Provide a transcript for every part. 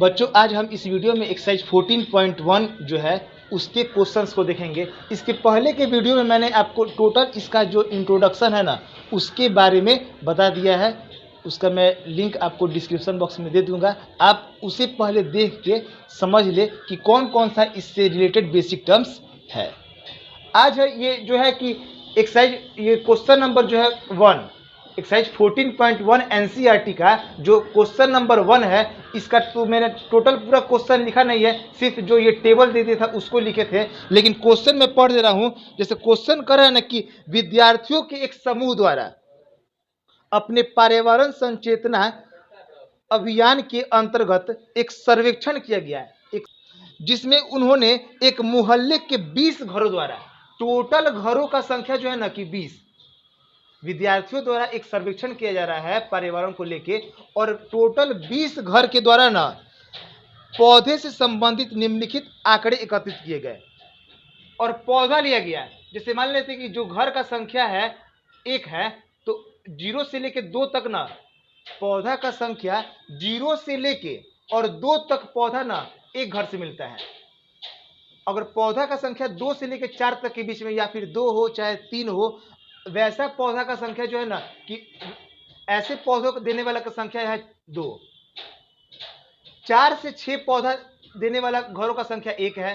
बच्चों आज हम इस वीडियो में एक्सरसाइज 14.1 जो है उसके क्वेश्चंस को देखेंगे। इसके पहले के वीडियो में मैंने आपको टोटल इसका जो इंट्रोडक्शन है ना उसके बारे में बता दिया है। उसका मैं लिंक आपको डिस्क्रिप्शन बॉक्स में दे दूंगा, आप उसे पहले देख के समझ ले कि कौन कौन सा इससे रिलेटेड बेसिक टर्म्स है। आज है ये जो है कि एक्सरसाइज ये क्वेश्चन नंबर जो है 1 एक्सरसाइज 14.1 एनसीईआरटी का जो क्वेश्चन नंबर 1 है, इसका तो मैंने टोटल पूरा क्वेश्चन लिखा नहीं है, सिर्फ जो ये टेबल दे दिया था उसको लिखे थे, लेकिन क्वेश्चन में पढ़ दे रहा हूं। जैसे क्वेश्चन कर रहा है ना कि विद्यार्थियों के एक समूह द्वारा अपने पर्यावरण संचेतना अभियान के अंतर्गत एक सर्वेक्षण किया गया है, जिसमें उन्होंने एक मोहल्ले के 20 घरों द्वारा, टोटल घरों का संख्या जो है ना कि 20 विद्यार्थियों द्वारा एक सर्वेक्षण किया जा रहा है पर्यावरण को लेके, और टोटल 20 घर के द्वारा ना पौधे से संबंधित निम्नलिखित आंकड़े एकत्रित किए गए और पौधा लिया गया। जैसे मान लेते कि जो घर का संख्या है 1 है, तो 0 से लेके 2 तक ना पौधा का संख्या 0 से लेके और 2 तक पौधा ना एक घर से मिलता है। अगर पौधा का संख्या 2 से लेकर 4 तक के बीच में या फिर 2 हो चाहे 3 हो, वैसा पौधा का संख्या जो है ना कि ऐसे पौधों को देने वाला का संख्या है 2। 4 से 6 पौधा देने वाला घरों का संख्या 1 है।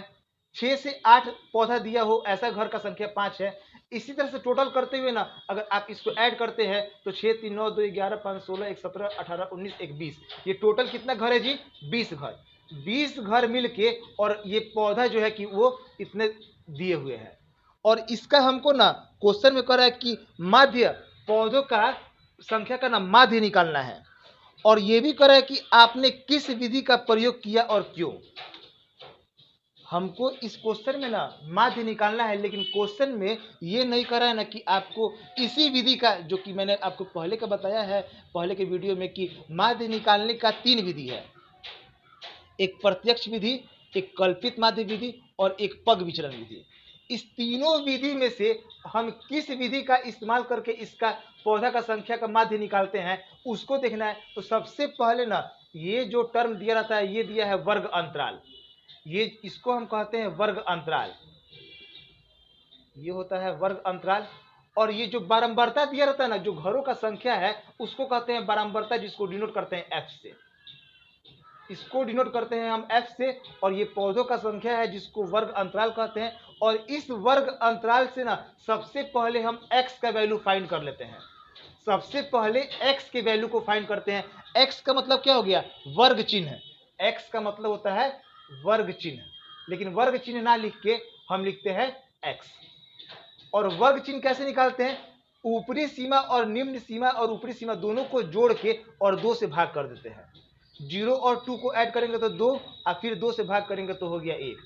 6 से 8 पौधा दिया हो ऐसा घर का संख्या 5 है। इसी तरह से टोटल करते हुए ना अगर आप इसको ऐड करते हैं तो 6 3 9 2 11 5 16 1 17 18 19 1 20, ये टोटल कितना घर है जी? 20 घर। 20 घर मिलके और ये पौधा जो है कि वो इतने दिए हुए हैं। और इसका हमको ना क्वेश्चन में कह रहा है कि माध्य पौधों का संख्या का ना माध्य निकालना है, और ये भी कह रहा है कि आपने किस विधि का प्रयोग किया और क्यों। हमको इस क्वेश्चन में ना माध्य निकालना है, लेकिन क्वेश्चन में ये नहीं कर रहा है ना कि आपको इसी विधि का, जो कि मैंने आपको पहले का बताया है पहले के वीडियो में कि माध्य निकालने का 3 विधि है, एक प्रत्यक्ष विधि, एक कल्पित माध्य विधि और एक पग विचरण विधि। इस तीनों विधि में से हम किस विधि का इस्तेमाल करके इसका पौधा का संख्या का माध्य निकालते हैं उसको देखना है। तो सबसे पहले ना ये जो टर्म दिया रहता है ये दिया है वर्ग अंतराल, ये इसको हम कहते हैं वर्ग अंतराल, ये होता है वर्ग अंतराल। और ये जो बारंबारता दिया रहता है ना, जो घरों का संख्या है उसको कहते हैं बारंबारता, जिसको डिनोट करते हैं एफ से, इसको डिनोट करते हैं हम एफ से। और ये पौधों का संख्या है जिसको वर्ग अंतराल कहते हैं। और इस वर्ग अंतराल से ना सबसे पहले हम एक्स का वैल्यू फाइंड कर लेते हैं। सबसे पहले एक्स के वैल्यू को फाइंड करते हैं। एक्स का मतलब क्या हो गया? वर्ग चिन्ह। एक्स का मतलब होता है वर्ग चिन्ह, लेकिन वर्ग चिन्ह ना लिख के हम लिखते हैं एक्स। और वर्ग चिन्ह कैसे निकालते हैं? ऊपरी सीमा और निम्न सीमा और ऊपरी सीमा दोनों को जोड़ के और 2 से भाग कर देते हैं। 0 और 2 को ऐड करेंगे तो 2, और फिर 2 से भाग करेंगे तो हो गया 1।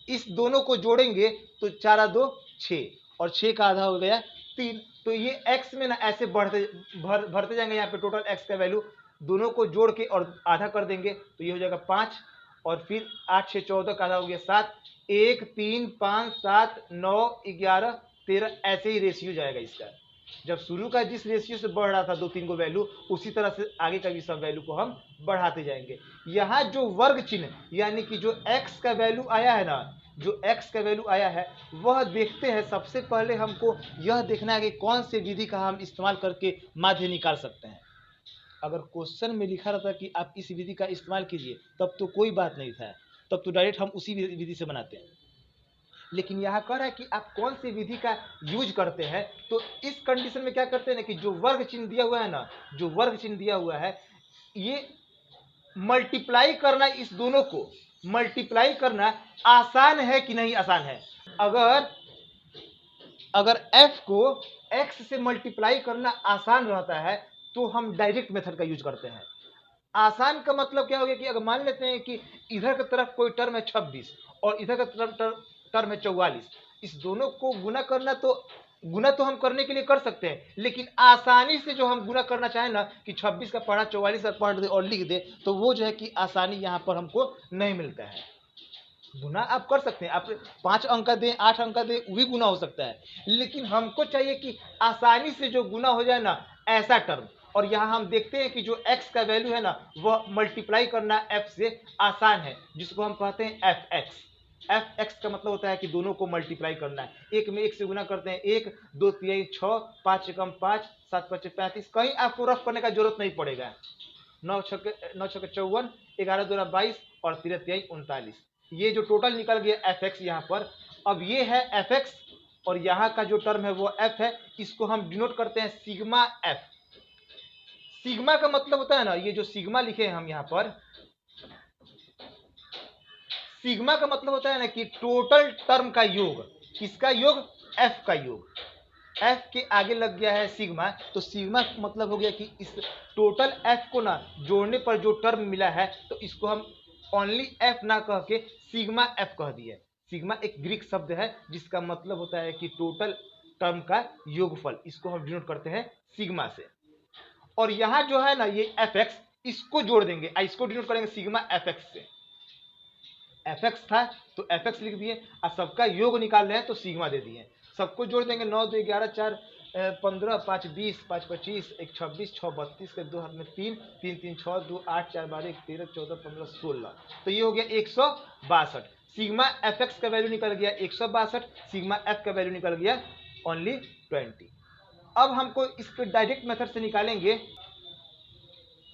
इस दोनों को जोड़ेंगे तो 4 2 6 और 6 का आधा हो गया 3। तो ये x में ना ऐसे भरते जाएंगे। यहाँ पे टोटल x का वैल्यू दोनों को जोड़ के और आधा कर देंगे तो ये हो जाएगा 5, और फिर 8 6 14 का आधा हो गया 7। 1 3 5 7 9 11 13, ऐसे ही रेशियो जाएगा इसका। जब शुरू का जिस रेशियो से बढ़ रहा था 2-3 को वैल्यू, उसी तरह से आगे का भी सब वैल्यू को हम बढ़ाते जाएंगे। यहाँ जो वर्ग चिन्ह यानी कि जो x का वैल्यू आया है ना, जो x का वैल्यू आया है वह देखते हैं। सबसे पहले हमको यह देखना है कि कौन से विधि का हम इस्तेमाल करके माध्य निकाल सकते हैं। अगर क्वेश्चन में लिखा रहता कि आप इस विधि का इस्तेमाल कीजिए तब तो कोई बात नहीं था, तब तो डायरेक्ट हम उसी विधि से बनाते हैं। लेकिन यहाँ कह रहा है कि आप कौन सी विधि का यूज करते हैं। तो इस कंडीशन में क्या करते हैं ना कि जो वर्ग चिन्ह दिया हुआ है ना, जो वर्ग चिन्ह दिया हुआ है, ये मल्टीप्लाई करना, इस दोनों को मल्टीप्लाई करना आसान है कि नहीं आसान है? अगर f को x से मल्टीप्लाई करना आसान रहता है तो हम डायरेक्ट मेथड का यूज करते हैं। आसान का मतलब क्या हो गया कि अगर मान लेते हैं कि इधर की तरफ कोई टर्म है 26 और इधर की तरफ टर्म है 44, इस दोनों को गुना करना, तो गुना तो हम करने के लिए कर सकते हैं, लेकिन आसानी से जो हम गुना करना चाहें ना कि 26 का पढ़ा 44 का पढ़ दे और लिख दे, तो वो जो है कि आसानी यहाँ पर हमको नहीं मिलता है। गुना आप कर सकते हैं, आप 5 अंक का दें 8 अंक का दें वो भी गुना हो सकता है, लेकिन हमको चाहिए कि आसानी से जो गुना हो जाए ना ऐसा टर्म। और यहाँ हम देखते हैं कि जो x का वैल्यू है ना वह मल्टीप्लाई करना f से आसान है, जिसको हम कहते हैं fx का मतलब होता है कि दोनों को मल्टीप्लाई करना है। एक में एक से गुना करते हैं 1 2 3 6 5 एकम 5 7 5 35, कहीं आपको रफ करने का जरूरत नहीं पड़ेगा। 9 छक्के 54, 11 दूना 22 और 13 तिहाई 39। ये जो टोटल निकल गया fx यहाँ पर। अब ये है fx और यहाँ का जो टर्म है वो f है, इसको हम डिनोट करते हैं सिग्मा f। सिग्मा का मतलब होता है ना, ये जो सिग्मा लिखे हैं हम यहाँ पर, सिग्मा का मतलब होता है ना कि टोटल टर्म का योग। किसका योग? f का योग। f के आगे लग गया है सिग्मा, तो सिग्मा का मतलब हो गया कि इस टोटल f को ना जोड़ने पर जो टर्म मिला है तो इसको हम ओनली f ना कह के सिग्मा f कह दिए। सिग्मा एक ग्रीक शब्द है जिसका मतलब होता है कि टोटल टर्म का योगफल, इसको हम डिनोट करते हैं सिग्मा से। और यहाँ जो है ना ये fx, इसको जोड़ देंगे, इसको डिनोट करेंगे सिग्मा fx से। fx था तो fx लिख दिए, और सबका योग निकाल रहे हैं तो सिग्मा दे दिए। सबको जोड़ देंगे, 9 2 11 4 15 5 20 5 25 1 26 6 32 के 2 हाथ में 3 3 3 6 2 8 4 12 1 13 14 15 16, तो ये हो गया 162। सिग्मा fx का वैल्यू निकल गया 162, सिग्मा f का वैल्यू निकल गया ओनली 20। अब हमको इसको डायरेक्ट मेथड से निकालेंगे,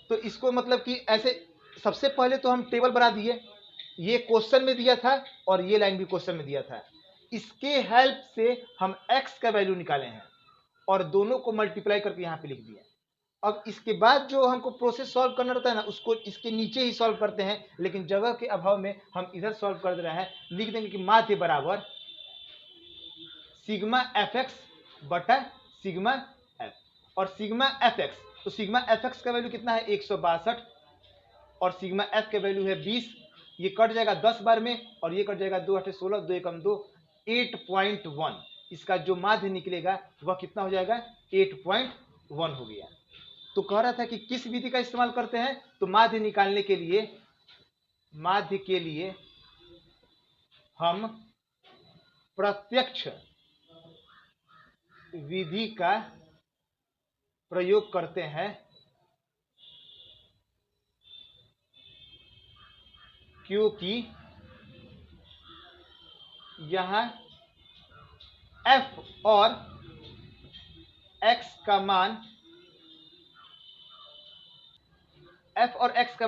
तो इसको मतलब कि ऐसे सबसे पहले तो हम टेबल बना दिए, ये क्वेश्चन में दिया था और ये लाइन भी क्वेश्चन में दिया था। इसके हेल्प से हम x का वैल्यू निकाले हैं और दोनों को मल्टीप्लाई करके यहाँ पे लिख दिया। अब इसके बाद जो हमको प्रोसेस सॉल्व करना रहता है ना, उसको इसके नीचे ही सॉल्व करते हैं, लेकिन जगह के अभाव में हम इधर सॉल्व कर दे रहे हैं। लिख देंगे कि माध्य बराबर सिग्मा fx बटा सिग्मा f, और सिग्मा fx, तो सिग्मा fx का वैल्यू कितना है 162 और सिग्मा f का वैल्यू है 20। ये कट जाएगा 10 बार में और ये कट जाएगा 2 8 16 2 एकम 2, 8.1। इसका जो माध्य निकलेगा वह कितना हो जाएगा 8.1 हो गया। तो कह रहा था कि किस विधि का इस्तेमाल करते हैं, तो माध्य निकालने के लिए हम प्रत्यक्ष विधि का प्रयोग करते हैं, क्योंकि यहां f और x का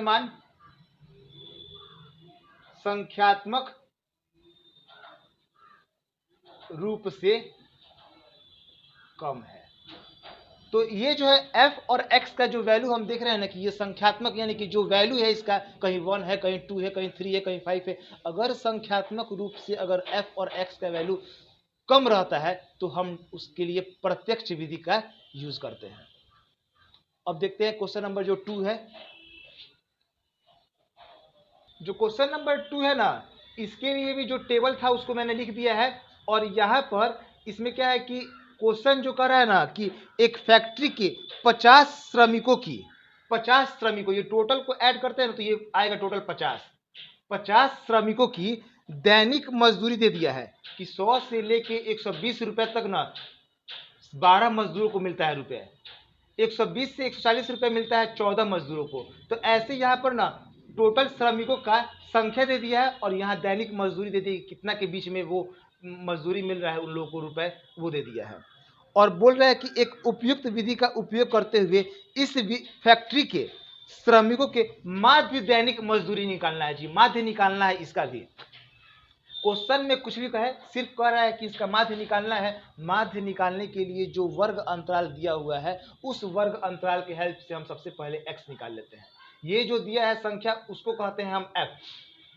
मान संख्यात्मक रूप से कम है। तो ये जो है f और x का जो वैल्यू हम देख रहे हैं ना कि ये संख्यात्मक, यानी कि जो वैल्यू है इसका कहीं 1 है, कहीं 2 है, कहीं 3 है, कहीं 5 है। अगर संख्यात्मक रूप से अगर f और x का वैल्यू कम रहता है तो हम उसके लिए प्रत्यक्ष विधि का यूज करते हैं। अब देखते हैं क्वेश्चन नंबर जो 2 है। जो क्वेश्चन नंबर 2 है ना, इसके लिए भी जो टेबल था उसको मैंने लिख दिया है। और यहाँ पर इसमें क्या है कि क्वेश्चन जो कर रहा है ना कि एक फैक्ट्री के 50 श्रमिकों की, 50 श्रमिकों, ये टोटल को ऐड करते हैं ना तो ये आएगा टोटल 50 श्रमिकों की दैनिक मजदूरी दे दिया है कि 100 से लेके 120 रुपए तक ना 12 मजदूरों को मिलता है रुपए, 120 से 140 रुपए मिलता है 14 मजदूरों को। तो ऐसे यहाँ पर ना टोटल श्रमिकों का संख्या दे दिया है और यहाँ दैनिक मजदूरी दे दी, कितना के बीच में वो मजदूरी मिल रहा है उन लोगों को रुपए, वो दे दिया है। और बोल रहा है कि एक उपयुक्त विधि का उपयोग करते हुए इस फैक्ट्री के श्रमिकों के माध्य दैनिक मजदूरी निकालना है। जी, माध्य निकालना है इसका भी। क्वेश्चन में कुछ भी कहे, सिर्फ कह रहा है कि इसका माध्य निकालना है। माध्य निकालने के लिए जो वर्ग अंतराल दिया हुआ है उस वर्ग अंतराल की हेल्प से हम सबसे पहले x निकाल लेते हैं। ये जो दिया है संख्या उसको कहते हैं हम f।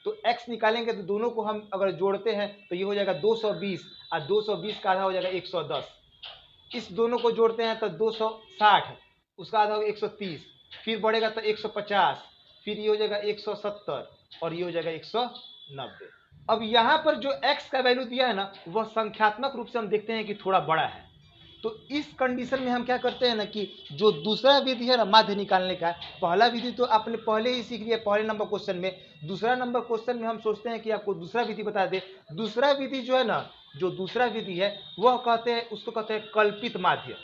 तो x निकालेंगे तो दोनों को हम अगर जोड़ते हैं तो ये हो जाएगा 220 और 220 का आधा हो जाएगा 110। इस दोनों को जोड़ते हैं तो 260, उसका आधा होगा 130, फिर बढ़ेगा तो 150, फिर ये हो जाएगा 170 और ये हो जाएगा 190। अब यहाँ पर जो x का वैल्यू दिया है ना वह संख्यात्मक रूप से हम देखते हैं कि थोड़ा बड़ा है। तो इस कंडीशन में हम क्या करते हैं ना कि जो दूसरा विधि है ना माध्य निकालने का, पहला विधि तो आपने पहले ही सीख लिया पहले नंबर क्वेश्चन में। दूसरा नंबर क्वेश्चन में हम सोचते हैं कि आपको दूसरा विधि बता दे। दूसरा विधि जो है ना, जो दूसरा विधि है वह कहते हैं, उसको कहते हैं कल्पित माध्य।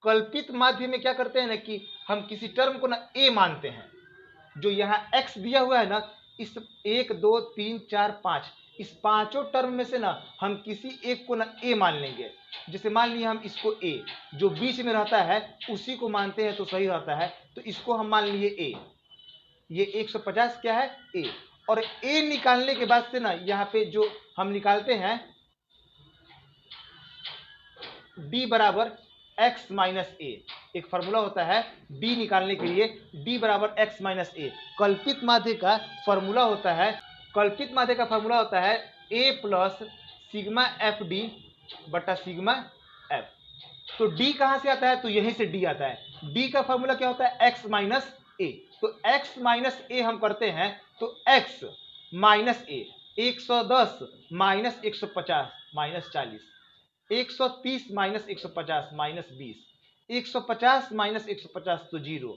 कल्पित माध्य में क्या करते हैं ना कि हम किसी टर्म को ना ए मानते हैं, जो यहाँ x दिया हुआ है ना, इस 1 2 3 4 5 इस पांचों टर्म में से ना हम किसी एक को ना ए मान लेंगे। जैसे मान लिया हम इसको ए, जो बीच में रहता है उसी को मानते हैं तो सही रहता है, तो इसको हम मान लिए ए। ये 150 क्या है ए, और ए निकालने के बाद से ना यहाँ पे जो हम निकालते हैं b बराबर x माइनस ए, एक फार्मूला होता है b निकालने के लिए, b बराबर x माइनस ए। कल्पित माध्य का फार्मूला होता है, कल्पित माध्य का फार्मूला होता है a plus sigma F D बटा सिग्मा एफ। तो d कहां से आता है, तो यहीं से d आता है। d का फार्मूला क्या होता है, x माइनस ए। तो x माइनस ए हम करते हैं तो x माइनस ए, 110 minus 150 minus 40, 130 minus 150 minus 20, 150 minus 150 तो 0,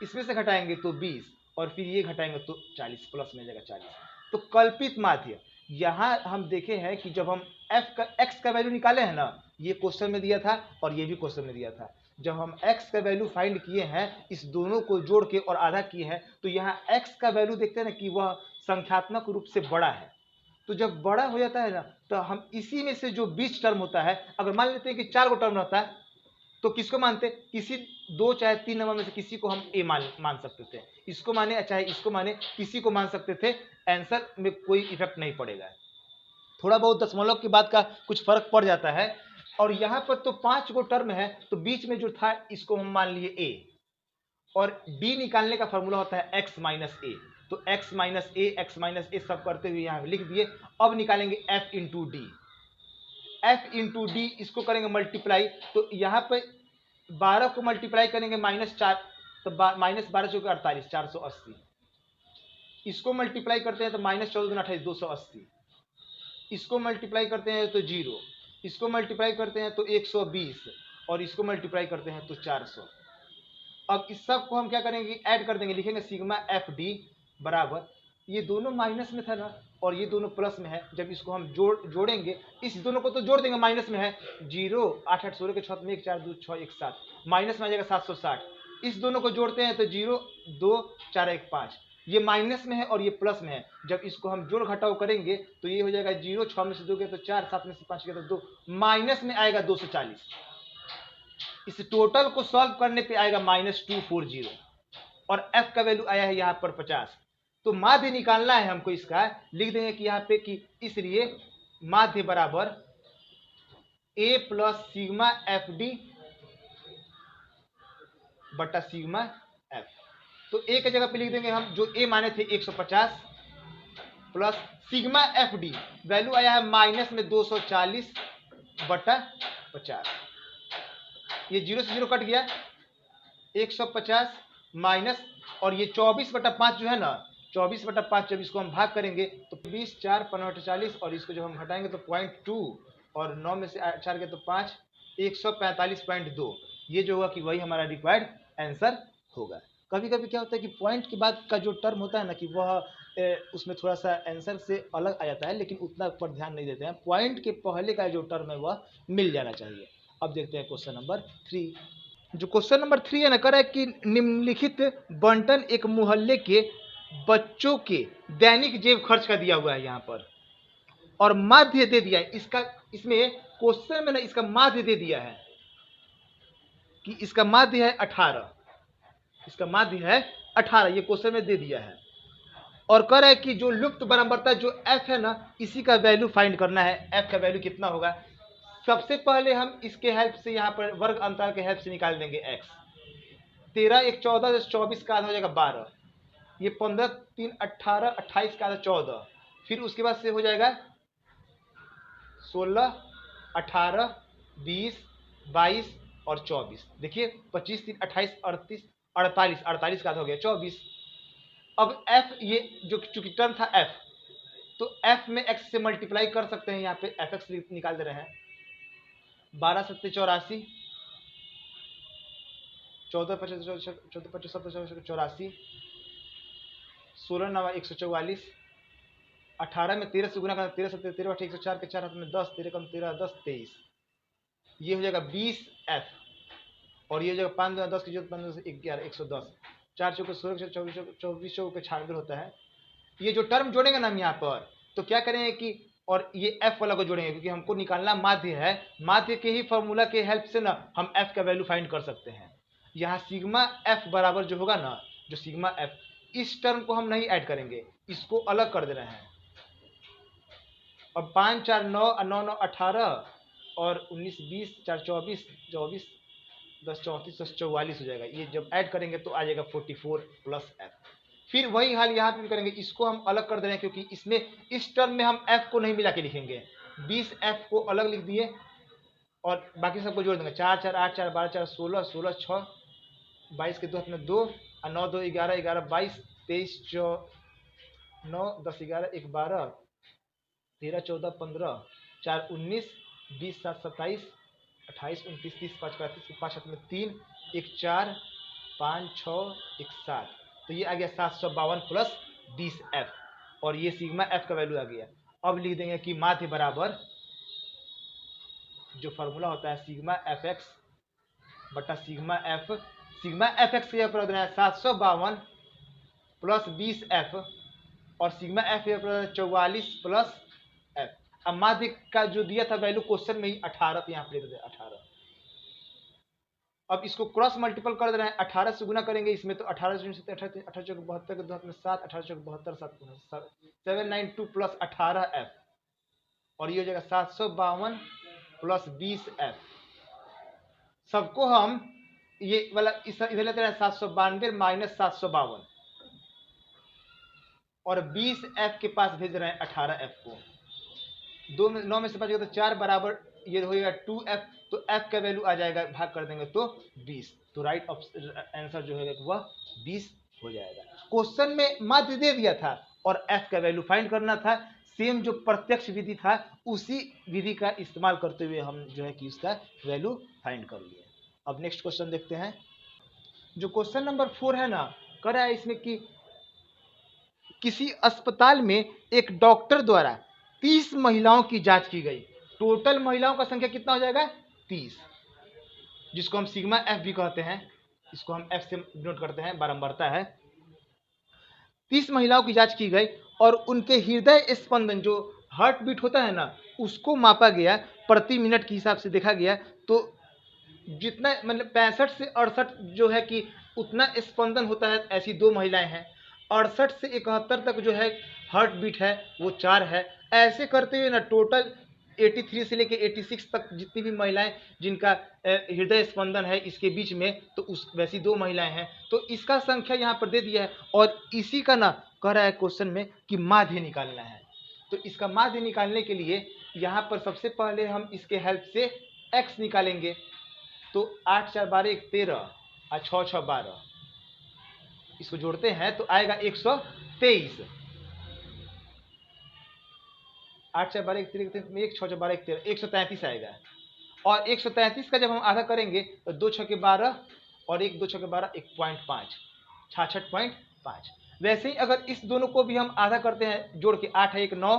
इसमें से घटाएंगे तो 20, और फिर ये घटाएंगे तो 40, प्लस में जाएगा 40। तो कल्पित माध्य यहाँ हम देखे हैं कि जब हम x का वैल्यू निकाले हैं ना, ये क्वेश्चन में दिया था और ये भी क्वेश्चन में दिया था, जब हम x का वैल्यू फाइंड किए हैं, इस दोनों को जोड़ के और आधा किए हैं, तो यहाँ x का वैल्यू देखते हैं ना कि वह संख्यात्मक रूप से बड़ा है। तो जब बड़ा हो जाता है ना, तो हम इसी में से जो 20 टर्म होता है, अगर मान लेते हैं कि 4 गो टर्म रहता है, तो किसको मानते, किसी 2 चाहे 3 नंबर में से किसी को हम ए मान सकते थे, इसको माने चाहे इसको माने, किसी को मान सकते थे, आंसर में कोई इफेक्ट नहीं पड़ेगा। थोड़ा बहुत दशमलव की बात का कुछ फर्क पड़ जाता है। और यहाँ पर तो 5 गो टर्म है, तो बीच में जो था इसको हम मान लिए ए, और b निकालने का फॉर्मूला होता है x माइनस ए। तो x माइनस ए सब करते हुए यहाँ लिख दिए। अब निकालेंगे f into D, f into D, इसको करेंगे मल्टीप्लाई, तो यहाँ पे 12 को मल्टीप्लाई करेंगे -4, तो माइनस 12 चौके 48, 480। इसको मल्टीप्लाई करते हैं तो -14 28, 280। इसको मल्टीप्लाई करते हैं तो 0, इसको मल्टीप्लाई करते हैं तो 120, और इसको मल्टीप्लाई करते हैं तो 400। अब इस सब को हम क्या करेंगे, ऐड कर देंगे, लिखेंगे सिग्मा एफ डी बराबर, ये दोनों माइनस में था ना और ये दोनों प्लस में है, जब इसको हम जोड़ेंगे, इस दोनों को तो जोड़ देंगे, माइनस में है 0, 8 8 16 के 6 में 1 4 2 6 1 7, माइनस में आ जाएगा 760। इस दोनों को जोड़ते हैं तो 0 2 4 1 5, ये माइनस में है और ये प्लस में है, जब इसको हम जोड़ घटाव करेंगे तो ये हो जाएगा 0, 6 में से 2 गए तो 4, 7 में से 5 गए तो 2, माइनस में आएगा 240। इस टोटल को सॉल्व करने पे आएगा -240, और f का वैल्यू आया है यहाँ पर 50। तो माध्य निकालना है हमको इसका, लिख देंगे कि यहाँ पे कि इसलिए माध्य बराबर a plus sigma F D बटा सिग्मा एफ। तो a की जगह पे लिख देंगे हम, जो a माने थे 150 plus sigma F D value आया है माइनस में 240 बटा 50, ये 0 से 0 कट गया, 150 माइनस, और ये 24/5 जो है ना, 24/5 जब इसको हम भाग करेंगे तो 20 4 15 40, और इसको जब हम घटाएंगे तो 0.2, और 9 में से 4 गए तो 5, 145.2, ये जो होगा कि वही हमारा रिक्वायर्ड आंसर होगा। कभी कभी क्या होता है कि पॉइंट के बाद का जो टर्म होता है ना, कि वह उसमें थोड़ा सा आंसर से अलग आ जाता है, लेकिन उतना पर ध्यान नहीं देते हैं, पॉइंट के पहले का जो टर्म है वह मिल जाना चाहिए। अब देखते हैं क्वेश्चन नंबर 3। जो क्वेश्चन नंबर 3 है ना, कह रहा है कि निम्नलिखित बंटन एक मोहल्ले के बच्चों के दैनिक जेब खर्च का दिया हुआ है यहाँ पर, और माध्य दे दिया है इसका, इसमें क्वेश्चन में ना इसका माध्य दे दिया है कि इसका माध्य है 18, इसका माध्य है 18, ये क्वेश्चन में दे दिया है। और कह रहा है कि जो लुप्त बराबरता जो f है ना, इसी का वैल्यू फाइंड करना है। f का वैल्यू कितना होगा, सबसे पहले हम इसके हेल्प से यहाँ पर वर्ग अंतर के हेल्प से निकाल देंगे x। 13 1 14, 24 का आधा हो जाएगा 12, ये 15 3 18, 28 का आधा 14, फिर उसके बाद से हो जाएगा 16 18 20 22 और 24। देखिए 25 3 28 38 48, 48 का आधा हो गया 24। अब f, ये जो चूंकि टर्म था f, तो f में x से मल्टीप्लाई कर सकते हैं, यहाँ पे fx निकाल दे रहे हैं। 12 7 84, 14 25 84, 16 9 144, 18 में 13 से गुना करना, 13 7 13 8 104 के 4 हाथ में 10, 13 कम 13 10 23, ये हो जाएगा 20f। और ये जगह 5 10 की जरूरत 15 से 11 110 4 चौके 16 24 चौके 96 होता है। ये जो टर्म जोड़ेंगे ना हम यहाँ पर, तो क्या करेंगे कि और ये एफ वाला को जोड़ेंगे क्योंकि हमको निकालना माध्य है। माध्य के ही फॉर्मूला के हेल्प से ना हम एफ का वैल्यू फाइंड कर सकते हैं। यहाँ सिग्मा एफ बराबर जो होगा ना, जो सिग्मा एफ, इस टर्म को हम नहीं ऐड करेंगे, इसको अलग कर दे रहे हैं। अब 5 4 9 9 9 18 और 19 20 4 24 24 10 34 10 44 हो जाएगा। ये जब ऐड करेंगे तो आ जाएगा 44 प्लस एफ। फिर वही हाल यहाँ पे भी करेंगे, इसको हम अलग कर दे रहे हैं क्योंकि इसमें इस टर्म में हम एफ को नहीं मिला के लिखेंगे। 20 एफ को अलग लिख दिए और बाकी सबको जोड़ देंगे। 4 4 8 4 12 4 16 16 6 22 के 2 हाथ में 2 और 9 2 11 11 22 23 9 10 11 1 12 13 14 15 4 19 20 7 27 28 29 30 5 35 5 हाथ में 3 1 4 5 6 1 7। तो ये आ गया 752 प्लस 20 एफ और ये सिग्मा एफ का वैल्यू आ गया। अब लिख देंगे कि माध्य बराबर जो फॉर्मूला होता है सिग्मा एफ एक्स बटा सिग्मा एफ एक्स के ऊपर देना है 752 प्लस 20 एफ और सिग्मा एफ के ऊपर 44 प्लस एफ। अब माध्य का जो दिया था वैल्यू क्वेश्चन में ही 18, तो यहाँ पे दे 18। अब इसको क्रॉस मल्टीपल कर दे रहे हैं, 18 से गुना करेंगे इसमें तो 18 से 18 चौक 72 के 2 में 7 18 चौक 72 7 792 प्लस 18 एफ और ये हो जाएगा 752 प्लस 20 एफ। सबको हम ये वाला इधर लेते हैं 792 माइनस 752 और 20 एफ के पास भेज रहे हैं 18 एफ को। 2 में 9 में से 5 तो 4 बराबर ये होगा 2 एफ, तो एफ का वैल्यू आ जाएगा, भाग कर देंगे तो 20। तो राइट आंसर जो है वह 20 हो जाएगा। क्वेश्चन में माध्य दे दिया था और एफ का वैल्यू फाइंड करना था। सेम जो प्रत्यक्ष विधि था उसी विधि का इस्तेमाल करते हुए हम जो है कि उसका वैल्यू फाइंड कर लिए। अब नेक्स्ट क्वेश्चन देखते हैं। जो क्वेश्चन नंबर 4 है ना, कर रहा है इसमें कि किसी अस्पताल में एक डॉक्टर द्वारा 30 महिलाओं की जांच की गई। टोटल महिलाओं का संख्या कितना हो जाएगा? 30, जिसको हम सिग्मा एफ भी कहते हैं। इसको हम एफ से नोट करते हैं, बारंबारता है। 30 महिलाओं की जांच की गई और उनके हृदय स्पंदन जो हार्ट बीट होता है ना, उसको मापा गया, प्रति मिनट के हिसाब से देखा गया। तो जितना मतलब 65 से 68 जो है कि उतना स्पंदन होता है, ऐसी 2 महिलाएं हैं। 68 से 71 तक जो है हार्ट बीट है वो 4 है। ऐसे करते हुए ना टोटल 83 से लेके 86 तक जितनी भी महिलाएं जिनका हृदय स्पंदन है इसके बीच में, तो उस वैसी 2 महिलाएं हैं। तो इसका संख्या यहाँ पर दे दिया है और इसी का ना कह रहा है क्वेश्चन में कि माध्य निकालना है। तो इसका माध्य निकालने के लिए यहाँ पर सबसे पहले हम इसके हेल्प से x निकालेंगे। तो 8 4 12 1 13 और 6 6 12, इसको जोड़ते हैं तो आएगा 123। 8 4 12 1 13 1 6 12 1 13 133 आएगा। और 133 का जब हम आधा करेंगे तो 2 6 के 12 और 1 2 6 के 12 1.5 66.5। वैसे ही अगर इस दोनों को भी हम आधा करते हैं जोड़ के 8 1 9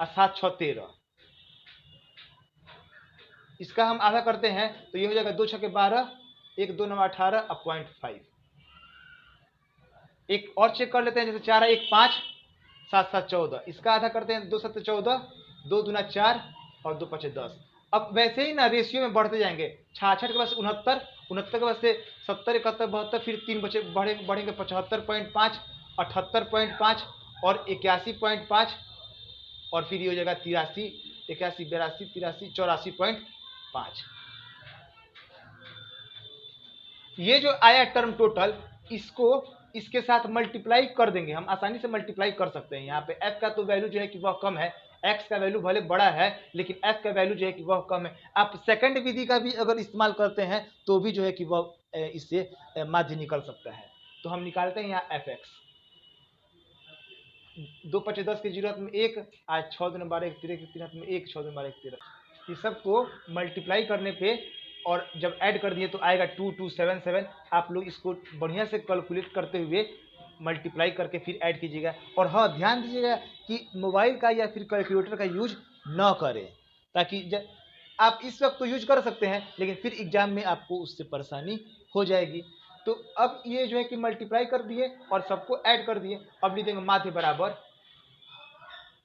और 7 6 13, इसका हम आधा करते हैं तो ये हो जाएगा 2 6 के 12 1 2 9 18 और 0.5। एक और चेक कर लेते हैं, जैसे 4 1 5 7 7 14, इसका आधा करते हैं 2 7 14 2 दूना 4 और 2 5 10। अब वैसे ही ना रेशियो में बढ़ते जाएंगे। 66 के बाद 69 69 के बाद से 70 71 72, फिर 3 बचे बढ़ेंगे 75.5 78.5 और 81.5 और फिर ये हो जाएगा 83 81 82 83 84.5। ये जो आया टर्म टोटल, इसको इसके साथ मल्टीप्लाई कर देंगे। हम आसानी से मल्टीप्लाई कर सकते हैं। यहाँ पे f का तो वैल्यू जो है कि वह कम है, x का वैल्यू भले बड़ा है लेकिन f का वैल्यू जो है कि वह कम है। आप सेकंड विधि का भी अगर इस्तेमाल करते हैं तो भी जो है कि वह इससे माध्य निकल सकता है। तो हम निकालते हैं यहाँ fx। 2 5 10 के 0 में 1 आज 6 दिन 12 1 13 के 3 में 1 6 दिन 12 1 13, ये सबको मल्टीप्लाई करने पे और जब ऐड कर दिए तो आएगा 2277। आप लोग इसको बढ़िया से कैलकुलेट करते हुए मल्टीप्लाई करके फिर ऐड कीजिएगा। और हाँ, ध्यान दीजिएगा कि मोबाइल का या फिर कैलकुलेटर का यूज न करें, ताकि आप इस वक्त तो यूज कर सकते हैं, लेकिन फिर एग्जाम में आपको उससे परेशानी हो जाएगी। तो अब ये जो है कि मल्टीप्लाई कर दिए और सबको ऐड कर दिए। अब लिख देंगे माध्य बराबर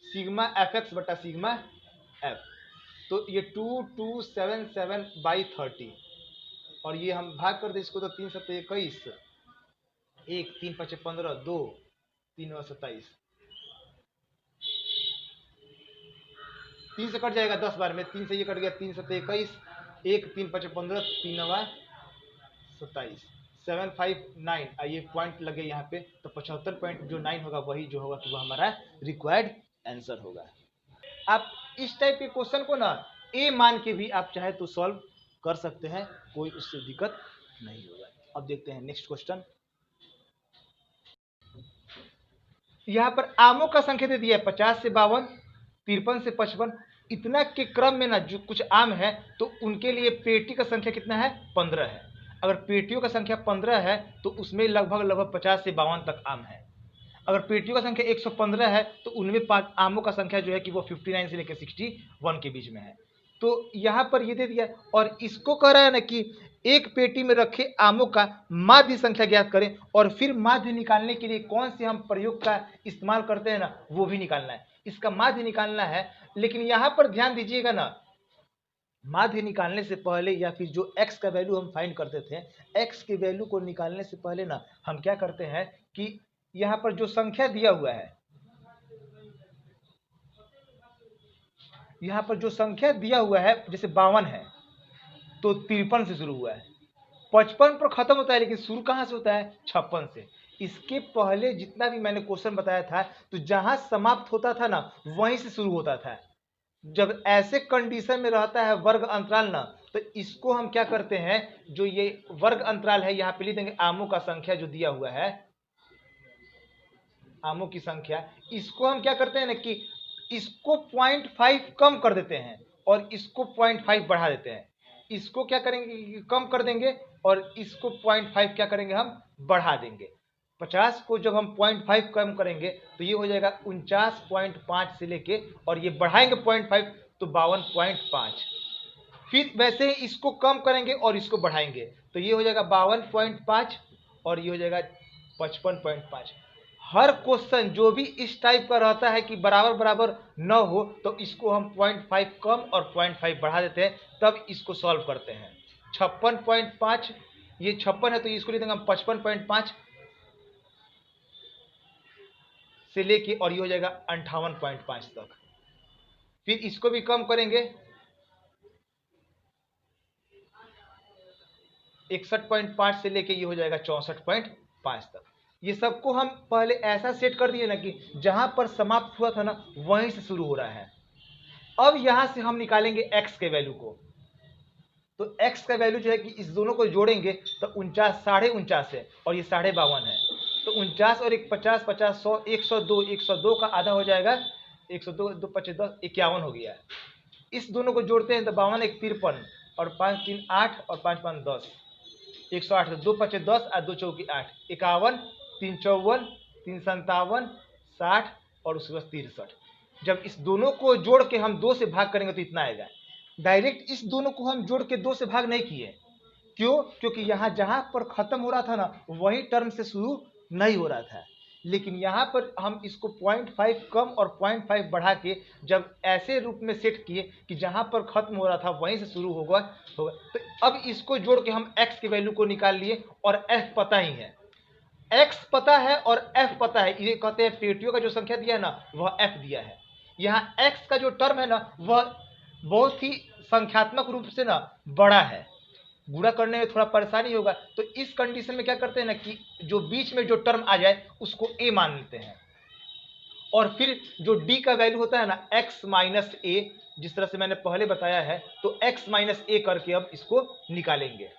सिग्मा एफ एक्स बटा सिग्मा एफ। तो ये 2277/30 और ये हम भाग कर दे इसको, तो 3 7 21, 1 3 5 15, 2 3 9 27, 3 से कट जाएगा 10 बार में, 3 से ये कट गया, 3 7 21, 1 3 5 15, 3 9 27, 759। आइए पॉइंट लगे यहाँ पे, तो 75.9 होगा, वही जो होगा कि वह हमारा रिक्वायर्ड आंसर होगा। आप इस टाइप के क्वेश्चन को ना ए मान के भी आप चाहे तो सॉल्व कर सकते हैं, कोई उससे दिक्कत नहीं होगा। अब देखते हैं नेक्स्ट क्वेश्चन। यहाँ पर आमों का संख्या दे दिया है 50 से 52, 53 से 55। इतना के क्रम में ना जो कुछ आम है तो उनके लिए पेटी का संख्या कितना है, 15 है। अगर पेटियों का संख्या 15 है तो उसमें लगभग 50 से 52 तक आम है। अगर पेटियों का संख्या 115 है तो उनमें आमों का संख्या जो है कि वो 59 से लेकर 61 के बीच में है। तो यहाँ पर ये दे दिया और इसको कह रहा है ना कि एक पेटी में रखे आमों का माध्य संख्या ज्ञात करें, और फिर माध्य निकालने के लिए कौन से हम प्रयोग का इस्तेमाल करते हैं ना, वो भी निकालना है। इसका माध्य निकालना है, लेकिन यहाँ पर ध्यान दीजिएगा ना, माध्य निकालने से पहले या फिर जो x का वैल्यू हम फाइंड करते थे, x के वैल्यू को निकालने से पहले ना हम क्या करते हैं कि यहाँ पर जो संख्या दिया हुआ है, यहाँ पर जो संख्या दिया हुआ है जैसे 52 है तो 53 से शुरू हुआ है, 55 पर खत्म होता है, लेकिन शुरू कहाँ से होता है, 56 से। इसके पहले जितना भी मैंने क्वेश्चन बताया था तो जहां समाप्त होता था ना वहीं से शुरू होता था। जब ऐसे कंडीशन में रहता है वर्ग अंतराल ना, तो इसको हम क्या करते हैं, जो ये वर्ग अंतराल है यहाँ पे लिख देंगे आमों का संख्या जो दिया हुआ है, आमों की संख्या, इसको हम क्या करते हैं ना कि इसको 0.5 कम कर देते हैं और इसको 0.5 बढ़ा देते हैं। इसको क्या करेंगे, कम कर देंगे, और इसको 0.5 क्या करेंगे, हम बढ़ा देंगे। 50 को जब हम 0.5 कम करेंगे तो ये हो जाएगा 49.5 से लेके, और ये बढ़ाएंगे 0.5 तो 52.5। फिर वैसे ही इसको कम करेंगे और इसको बढ़ाएंगे तो ये हो जाएगा 52.5 और ये हो जाएगा 55.5। हर क्वेश्चन जो भी इस टाइप का रहता है कि बराबर बराबर न हो तो इसको हम 0.5 कम और 0.5 बढ़ा देते हैं, तब इसको सॉल्व करते हैं। 56.5, ये 56 है तो इसको लिख देंगे हम 55.5 से लेके, और ये हो जाएगा 58.5 तक। फिर इसको भी कम करेंगे 61.5 से लेके, ये हो जाएगा 64.5 तक। ये सबको हम पहले ऐसा सेट कर दिए ना कि जहां पर समाप्त हुआ था ना वहीं से शुरू हो रहा है। अब यहां से हम निकालेंगे x के वैल्यू को, तो x का वैल्यू जो है कि इस दोनों को जोड़ेंगे तो 49 है और ये 52.5 है। तो 49 और 1 50, 50 100, 102, 102 का आधा हो जाएगा 102, 2 5 10, 51 हो गया है। इस दोनों को जोड़ते हैं तो 52 1 53 और 5 3 8 और 5 5 10, 108, 2 5 10 और 2 चौकी 8, 51, 3 54, 3 57, 60 और उसके बाद 63। जब इस दोनों को जोड़ के हम 2 से भाग करेंगे तो इतना आएगा। डायरेक्ट इस दोनों को हम जोड़ के 2 से भाग नहीं किए, क्यों, क्योंकि यहाँ जहां पर खत्म हो रहा था ना वही टर्म से शुरू नहीं हो रहा था। लेकिन यहाँ पर हम इसको 0.5 कम और 0.5 बढ़ा के जब ऐसे रूप में सेट किए कि जहां पर खत्म हो रहा था वहीं से शुरू होगा। तो अब इसको जोड़ के हम x के वैल्यू को निकाल लिए, और f पता ही है, x पता है और f पता है। ये कहते हैं पेटियों का जो संख्या दिया है ना वह f दिया है। यहाँ x का जो टर्म है ना वह बहुत ही संख्यात्मक रूप से ना बड़ा है, गुणा करने में थोड़ा परेशानी होगा। तो इस कंडीशन में क्या करते हैं ना कि जो बीच में जो टर्म आ जाए उसको a मान लेते हैं, और फिर जो d का वैल्यू होता है ना x माइनस a, जिस तरह से मैंने पहले बताया है, तो x माइनस a करके अब इसको निकालेंगे।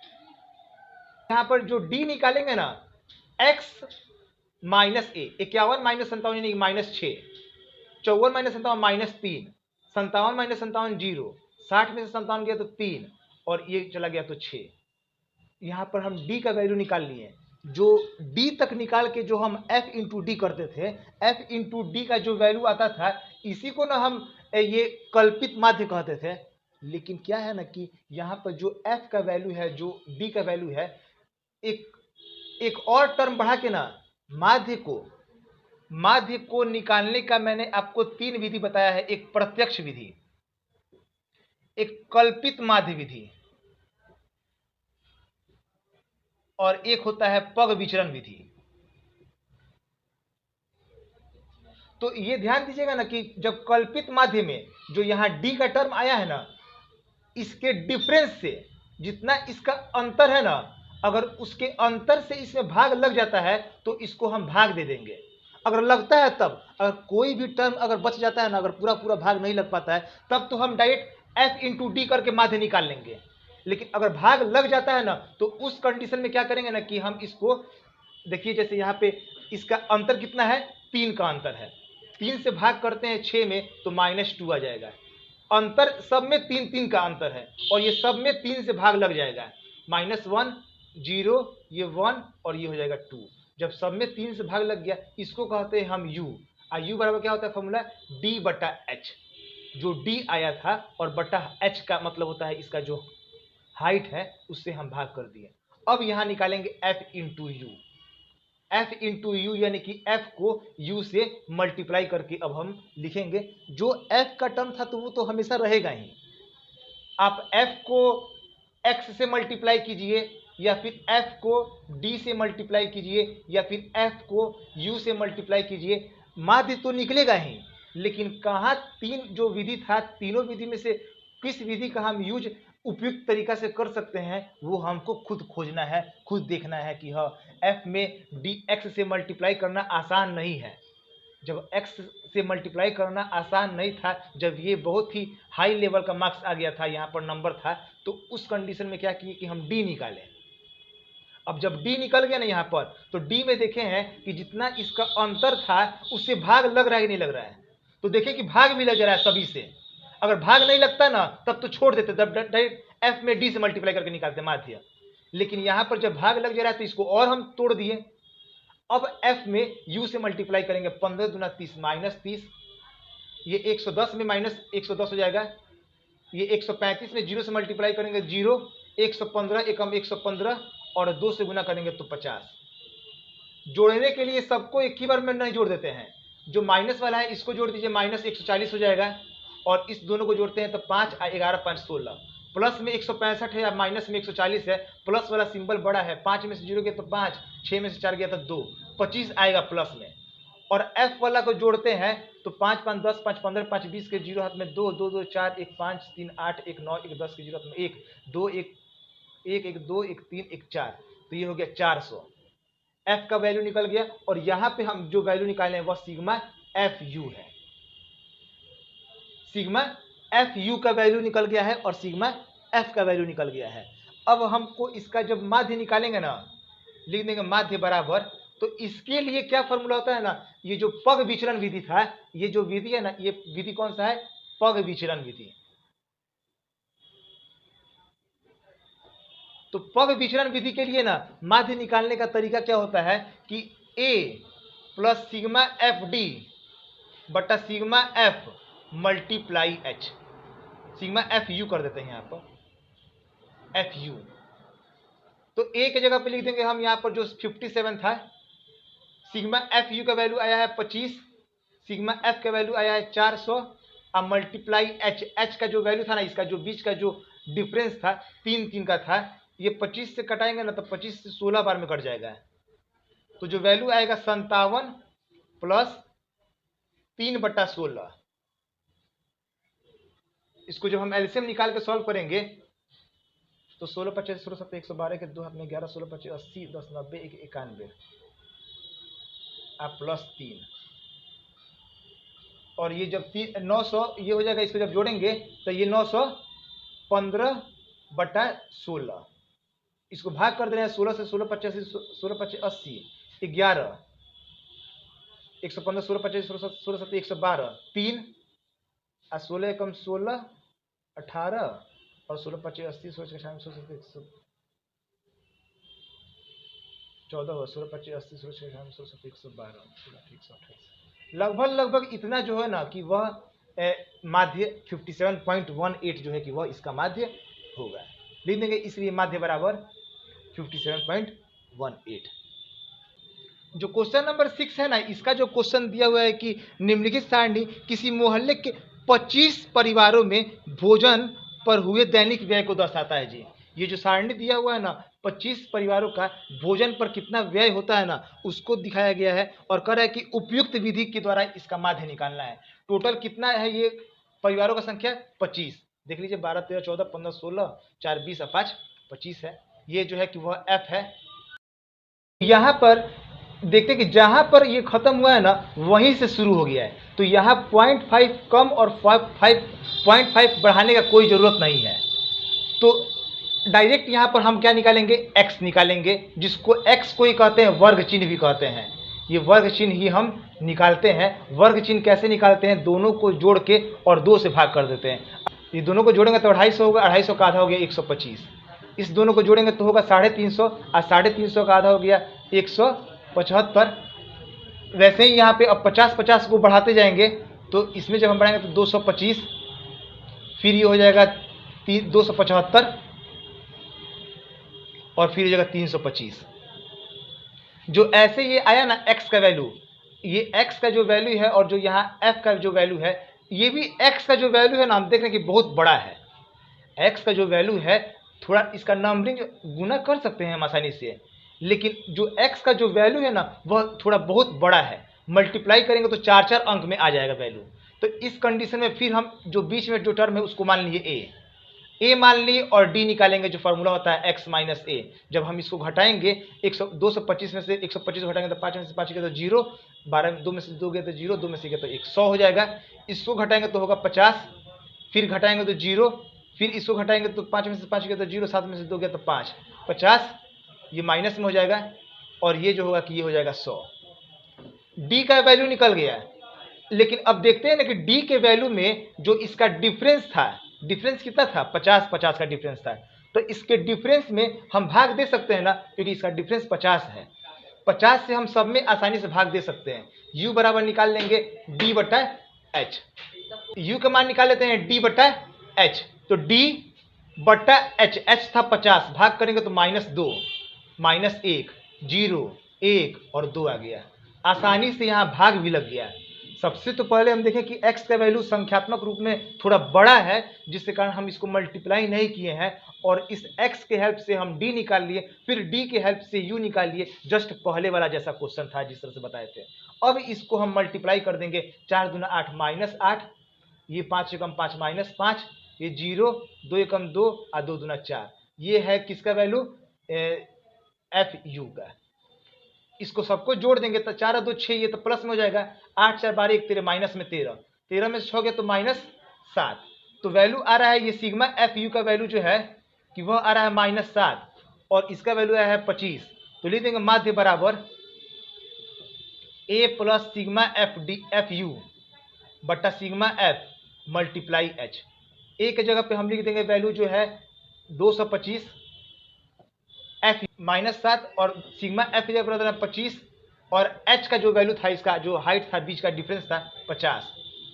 यहाँ पर जो d निकालेंगे ना x माइनस a, 51 माइनस 57 यानी माइनस 6, 54 माइनस 57 माइनस 3, 57 माइनस 57 0, 60 में से 57 गया तो 3 और ये चला गया तो 6। यहाँ पर हम d का वैल्यू निकाल लिए। जो d तक निकाल के जो हम f इंटू डी करते थे, f इंटू डी का जो वैल्यू आता था इसी को ना हम ये कल्पित माध्य कहते थे। लेकिन क्या है ना कि यहाँ पर जो f का वैल्यू है, जो d का वैल्यू है, एक एक और टर्म बढ़ा के ना माध्य को निकालने का मैंने आपको 3 विधि बताया है। एक प्रत्यक्ष विधि, एक कल्पित माध्य विधि, और एक होता है पग विचरण विधि। तो ये ध्यान दीजिएगा ना कि जब कल्पित माध्य में जो यहाँ डी का टर्म आया है ना, इसके डिफरेंस से जितना इसका अंतर है ना, अगर उसके अंतर से इसमें भाग लग जाता है तो इसको हम भाग दे देंगे। अगर लगता है तब, अगर कोई भी टर्म अगर बच जाता है ना, अगर पूरा पूरा भाग नहीं लग पाता है, तब तो हम डायरेक्ट एफ इंटू डी करके माध्य निकाल लेंगे। लेकिन अगर भाग लग जाता है ना, तो उस कंडीशन में क्या करेंगे ना कि हम इसको देखिए, जैसे यहाँ पे इसका अंतर कितना है, 3 का अंतर है। 3 से भाग करते हैं 6 में तो -2 आ जाएगा। अंतर सब में 3 का अंतर है, और ये सब में 3 से भाग लग जाएगा। -1 0, ये 1 और ये हो जाएगा 2। जब सब में 3 से भाग लग गया, इसको कहते हैं हम u। u बराबर क्या होता है फॉर्मूला, d/h। जो d आया था और बटा h का मतलब होता है इसका जो हाइट है, उससे हम भाग कर दिए। अब यहां निकालेंगे f into you. f into you यानी कि f को u से मल्टीप्लाई करके अब हम लिखेंगे। जो f का टर्म था तो वो तो हमेशा रहेगा ही। आप f को x से मल्टीप्लाई कीजिए, या फिर f को d से मल्टीप्लाई कीजिए, या फिर f को u से मल्टीप्लाई कीजिए, माध्य तो निकलेगा ही। लेकिन कहाँ 3 जो विधि था, तीनों विधि में से किस विधि का हम यूज उपयुक्त तरीका से कर सकते हैं, वो हमको खुद खोजना है, खुद देखना है कि हाँ, f में dx से मल्टीप्लाई करना आसान नहीं है। जब x से मल्टीप्लाई करना आसान नहीं था, जब ये बहुत ही हाई लेवल का मार्क्स आ गया था, यहाँ पर नंबर था, तो उस कंडीशन में क्या किए कि हम d निकालें। अब जब d निकल गया ना यहाँ पर, तो d में देखे हैं कि जितना इसका अंतर था उससे भाग लग रहा है कि नहीं लग रहा है। तो देखें कि भाग भी लग रहा है सभी से। अगर भाग नहीं लगता ना, तब तो छोड़ देते, तब डायरेक्ट f में d से मल्टीप्लाई करके निकालते माध्य। लेकिन यहाँ पर जब भाग लग जा रहा है तो इसको और हम तोड़ दिए। अब f में u से मल्टीप्लाई करेंगे, 15 दूना 30 -30, ये 110 में -110 हो जाएगा। ये 135 में 0 से मल्टीप्लाई करेंगे 0, 115 एकम 115, और 2 से गुना करेंगे तो 50। जोड़ने के लिए सबको एक ही बार में नहीं जोड़ देते हैं, जो माइनस वाला है इसको जोड़ दीजिए, -140 हो जाएगा, और इस दोनों को जोड़ते हैं तो 5 11 5 16, प्लस में 165 है या माइनस में 140 है। प्लस वाला सिंबल बड़ा है, 5 में से 0 गया तो 5, 6 में से 4 गया तो 2, 25 आएगा प्लस में। और f वाला को जोड़ते हैं तो 5 5 10 5 15 5 20 के 0 हाथ में 2 2 2 4 1 5 3 8 1 9 1 10 के 0 हाथ में 1 2 1 1 1 2 1 3 1 4, तो ये हो गया 400। f का वैल्यू निकल गया, और यहाँ पे हम जो वैल्यू निकाले हैं वह सिग्मा fu है। सिग्मा fu का वैल्यू निकल गया है और सिग्मा f का वैल्यू निकल गया है। अब हमको इसका जब माध्य निकालेंगे ना, लिख देंगे माध्य बराबर, तो इसके लिए क्या फॉर्मूला होता है ना, ये जो पग विचलन विधि था, ये जो विधि है ना, ये विधि कौन सा है, पग विचलन विधि। तो पग विचलन विधि के लिए ना माध्य निकालने का तरीका क्या होता है कि a plus sigma F D बटा sigma F multiply h। Sigma F U कर देते हैं यहाँ पर, एफ यू। तो a की जगह पे लिख देंगे हम यहाँ पर जो 57 था, सिग्मा एफ यू का वैल्यू आया है 25, सिग्मा एफ का वैल्यू आया है 400, अब मल्टीप्लाई एच। एच का जो वैल्यू था ना, इसका जो बीच का जो डिफरेंस था 3 का था, ये 25 से कटाएंगे ना तो 25 से 16 बार में कट जाएगा। तो जो वैल्यू आएगा 57 प्लस 3/16। इसको जब हम एलसीएम निकाल के सॉल्व करेंगे तो 16 25 16 7 112 के 2 हाथ में 11 16 25 80 10 90 1 91, आप प्लस 3, और ये जब 900 ये हो जाएगा, इसको जब जोड़ेंगे तो ये 915/16, इसको भाग कर दे रहे हैं 16 से, 16 85 16 25 80 11, 115 16 25 16 7 112 3, 16 कम 16 18, और 16 25 80 16 96 16 14, 16 25 80 16 96 112 128। लगभग इतना जो है ना कि वह माध्य 57.18 जो है कि वह इसका माध्य होगा। लिख देंगे इसलिए माध्य बराबर 57.18। जो क्वेश्चन नंबर 6 है ना, इसका जो क्वेश्चन दिया हुआ है कि निम्नलिखित सारणी किसी मोहल्ले के 25 परिवारों में भोजन पर हुए दैनिक व्यय को दर्शाता है जी। ये जो सारणी दिया हुआ है ना, 25 परिवारों का भोजन पर कितना व्यय होता है ना, उसको दिखाया गया है और कह रहा है कि उपयुक्त विधि के द्वारा इसका माध्य निकालना है। टोटल कितना है ये परिवारों का संख्या? 25। देख लीजिए 12, 13, 14, 15, 16, 4, 20 और 5 25 है। ये जो है कि वह एफ है। यहाँ पर देखते कि जहां पर ये खत्म हुआ है ना, वहीं से शुरू हो गया है। तो यहाँ 0.5 कम और 0.5 बढ़ाने का कोई जरूरत नहीं है। तो डायरेक्ट यहाँ पर हम क्या निकालेंगे? x निकालेंगे, जिसको x को ही कहते हैं वर्ग चिन्ह भी कहते हैं। ये वर्ग चिन्ह ही हम निकालते हैं। वर्ग चिन्ह कैसे निकालते हैं? दोनों को जोड़ के और 2 से भाग कर देते हैं। ये दोनों को जोड़ेंगे तो 250 होगा, 250 का आधा हो गया 125। इस दोनों को जोड़ेंगे तो होगा 350 और 350 का आधा हो गया 175। वैसे ही यहाँ पे अब 50-50 को बढ़ाते जाएंगे, तो इसमें जब हम बढ़ाएंगे तो 225, फिर ये हो जाएगा 275 और फिर हो जाएगा 325। जो ऐसे ये आया ना x का वैल्यू, ये x का जो वैल्यू है और जो यहाँ f का जो वैल्यू है, ये भी x का जो वैल्यू है ना, हम देख रहे हैं कि बहुत बड़ा है। x का जो वैल्यू है, थोड़ा इसका नंबरिंग गुना कर सकते हैं हम आसानी से, लेकिन जो x का जो वैल्यू है ना, वह थोड़ा बहुत बड़ा है। मल्टीप्लाई करेंगे तो 4-4 अंक में आ जाएगा वैल्यू। तो इस कंडीशन में फिर हम जो बीच में जो टर्म है उसको मान लिए a मान लिए और d निकालेंगे, जो फार्मूला होता है x माइनस a। जब हम इसको घटाएंगे 225 में से 125 घटाएंगे तो 5 में से 5 गया तो 0, 12 में 2 में से 2 गया तो 0, 2 में से गया तो 100 हो जाएगा। इसको घटाएंगे तो होगा 50, फिर घटाएंगे तो 0, फिर इसको घटाएंगे तो 5 में से 5 गया तो 0, 7 में से 2 गया तो 5, 50, ये माइनस में हो जाएगा और ये जो होगा कि ये हो जाएगा 100। d का वैल्यू निकल गया है। लेकिन अब देखते हैं ना कि d के वैल्यू में जो इसका डिफरेंस था, डिफरेंस कितना था? 50-50 का डिफरेंस था। तो इसके डिफरेंस में हम भाग दे सकते हैं ना, क्योंकि इसका डिफरेंस 50 है। 50 से हम सब में आसानी से भाग दे सकते हैं। u बराबर निकाल लेंगे d बटा h। u का मान निकाल लेते हैं d बटा h। तो d बटा h, h था 50, भाग करेंगे तो -2, -1, 0, 1 और 2 आ गया। आसानी से यहाँ भाग भी लग गया। सबसे तो पहले हम देखें कि x का वैल्यू संख्यात्मक रूप में थोड़ा बड़ा है, जिसके कारण हम इसको मल्टीप्लाई नहीं किए हैं और इस x के हेल्प से हम d निकाल लिए, फिर d के हेल्प से u निकाल लिए। जस्ट पहले वाला जैसा क्वेश्चन था जिस तरह से बताए थे। अब इसको हम मल्टीप्लाई कर देंगे। 4 दूना 8 -8, ये 5 एकम 5 -5, ये 0, 2 एकम 2 और 2 दूना 4। ये है किसका वैल्यू? FU का। इसको सबको जोड़ देंगे तो 4 और 2 6, ये तो प्लस में हो जाएगा। 8 4 12 1 13, माइनस में 13, 13 में 6 गया तो -7। तो वैल्यू आ रहा है ये सिग्मा FU का वैल्यू जो है कि वह आ रहा है -7 और इसका वैल्यू आया है 25। तो लिख देंगे माध्य बराबर A प्लस सिग्मा FU बटा sigma F multiply H। A के जगह पे हम लिख देंगे वैल्यू जो है 225 F -7 और सिग्मा F की जगह 25 और H का जो वैल्यू था, इसका जो हाइट था, बीच का डिफरेंस था 50।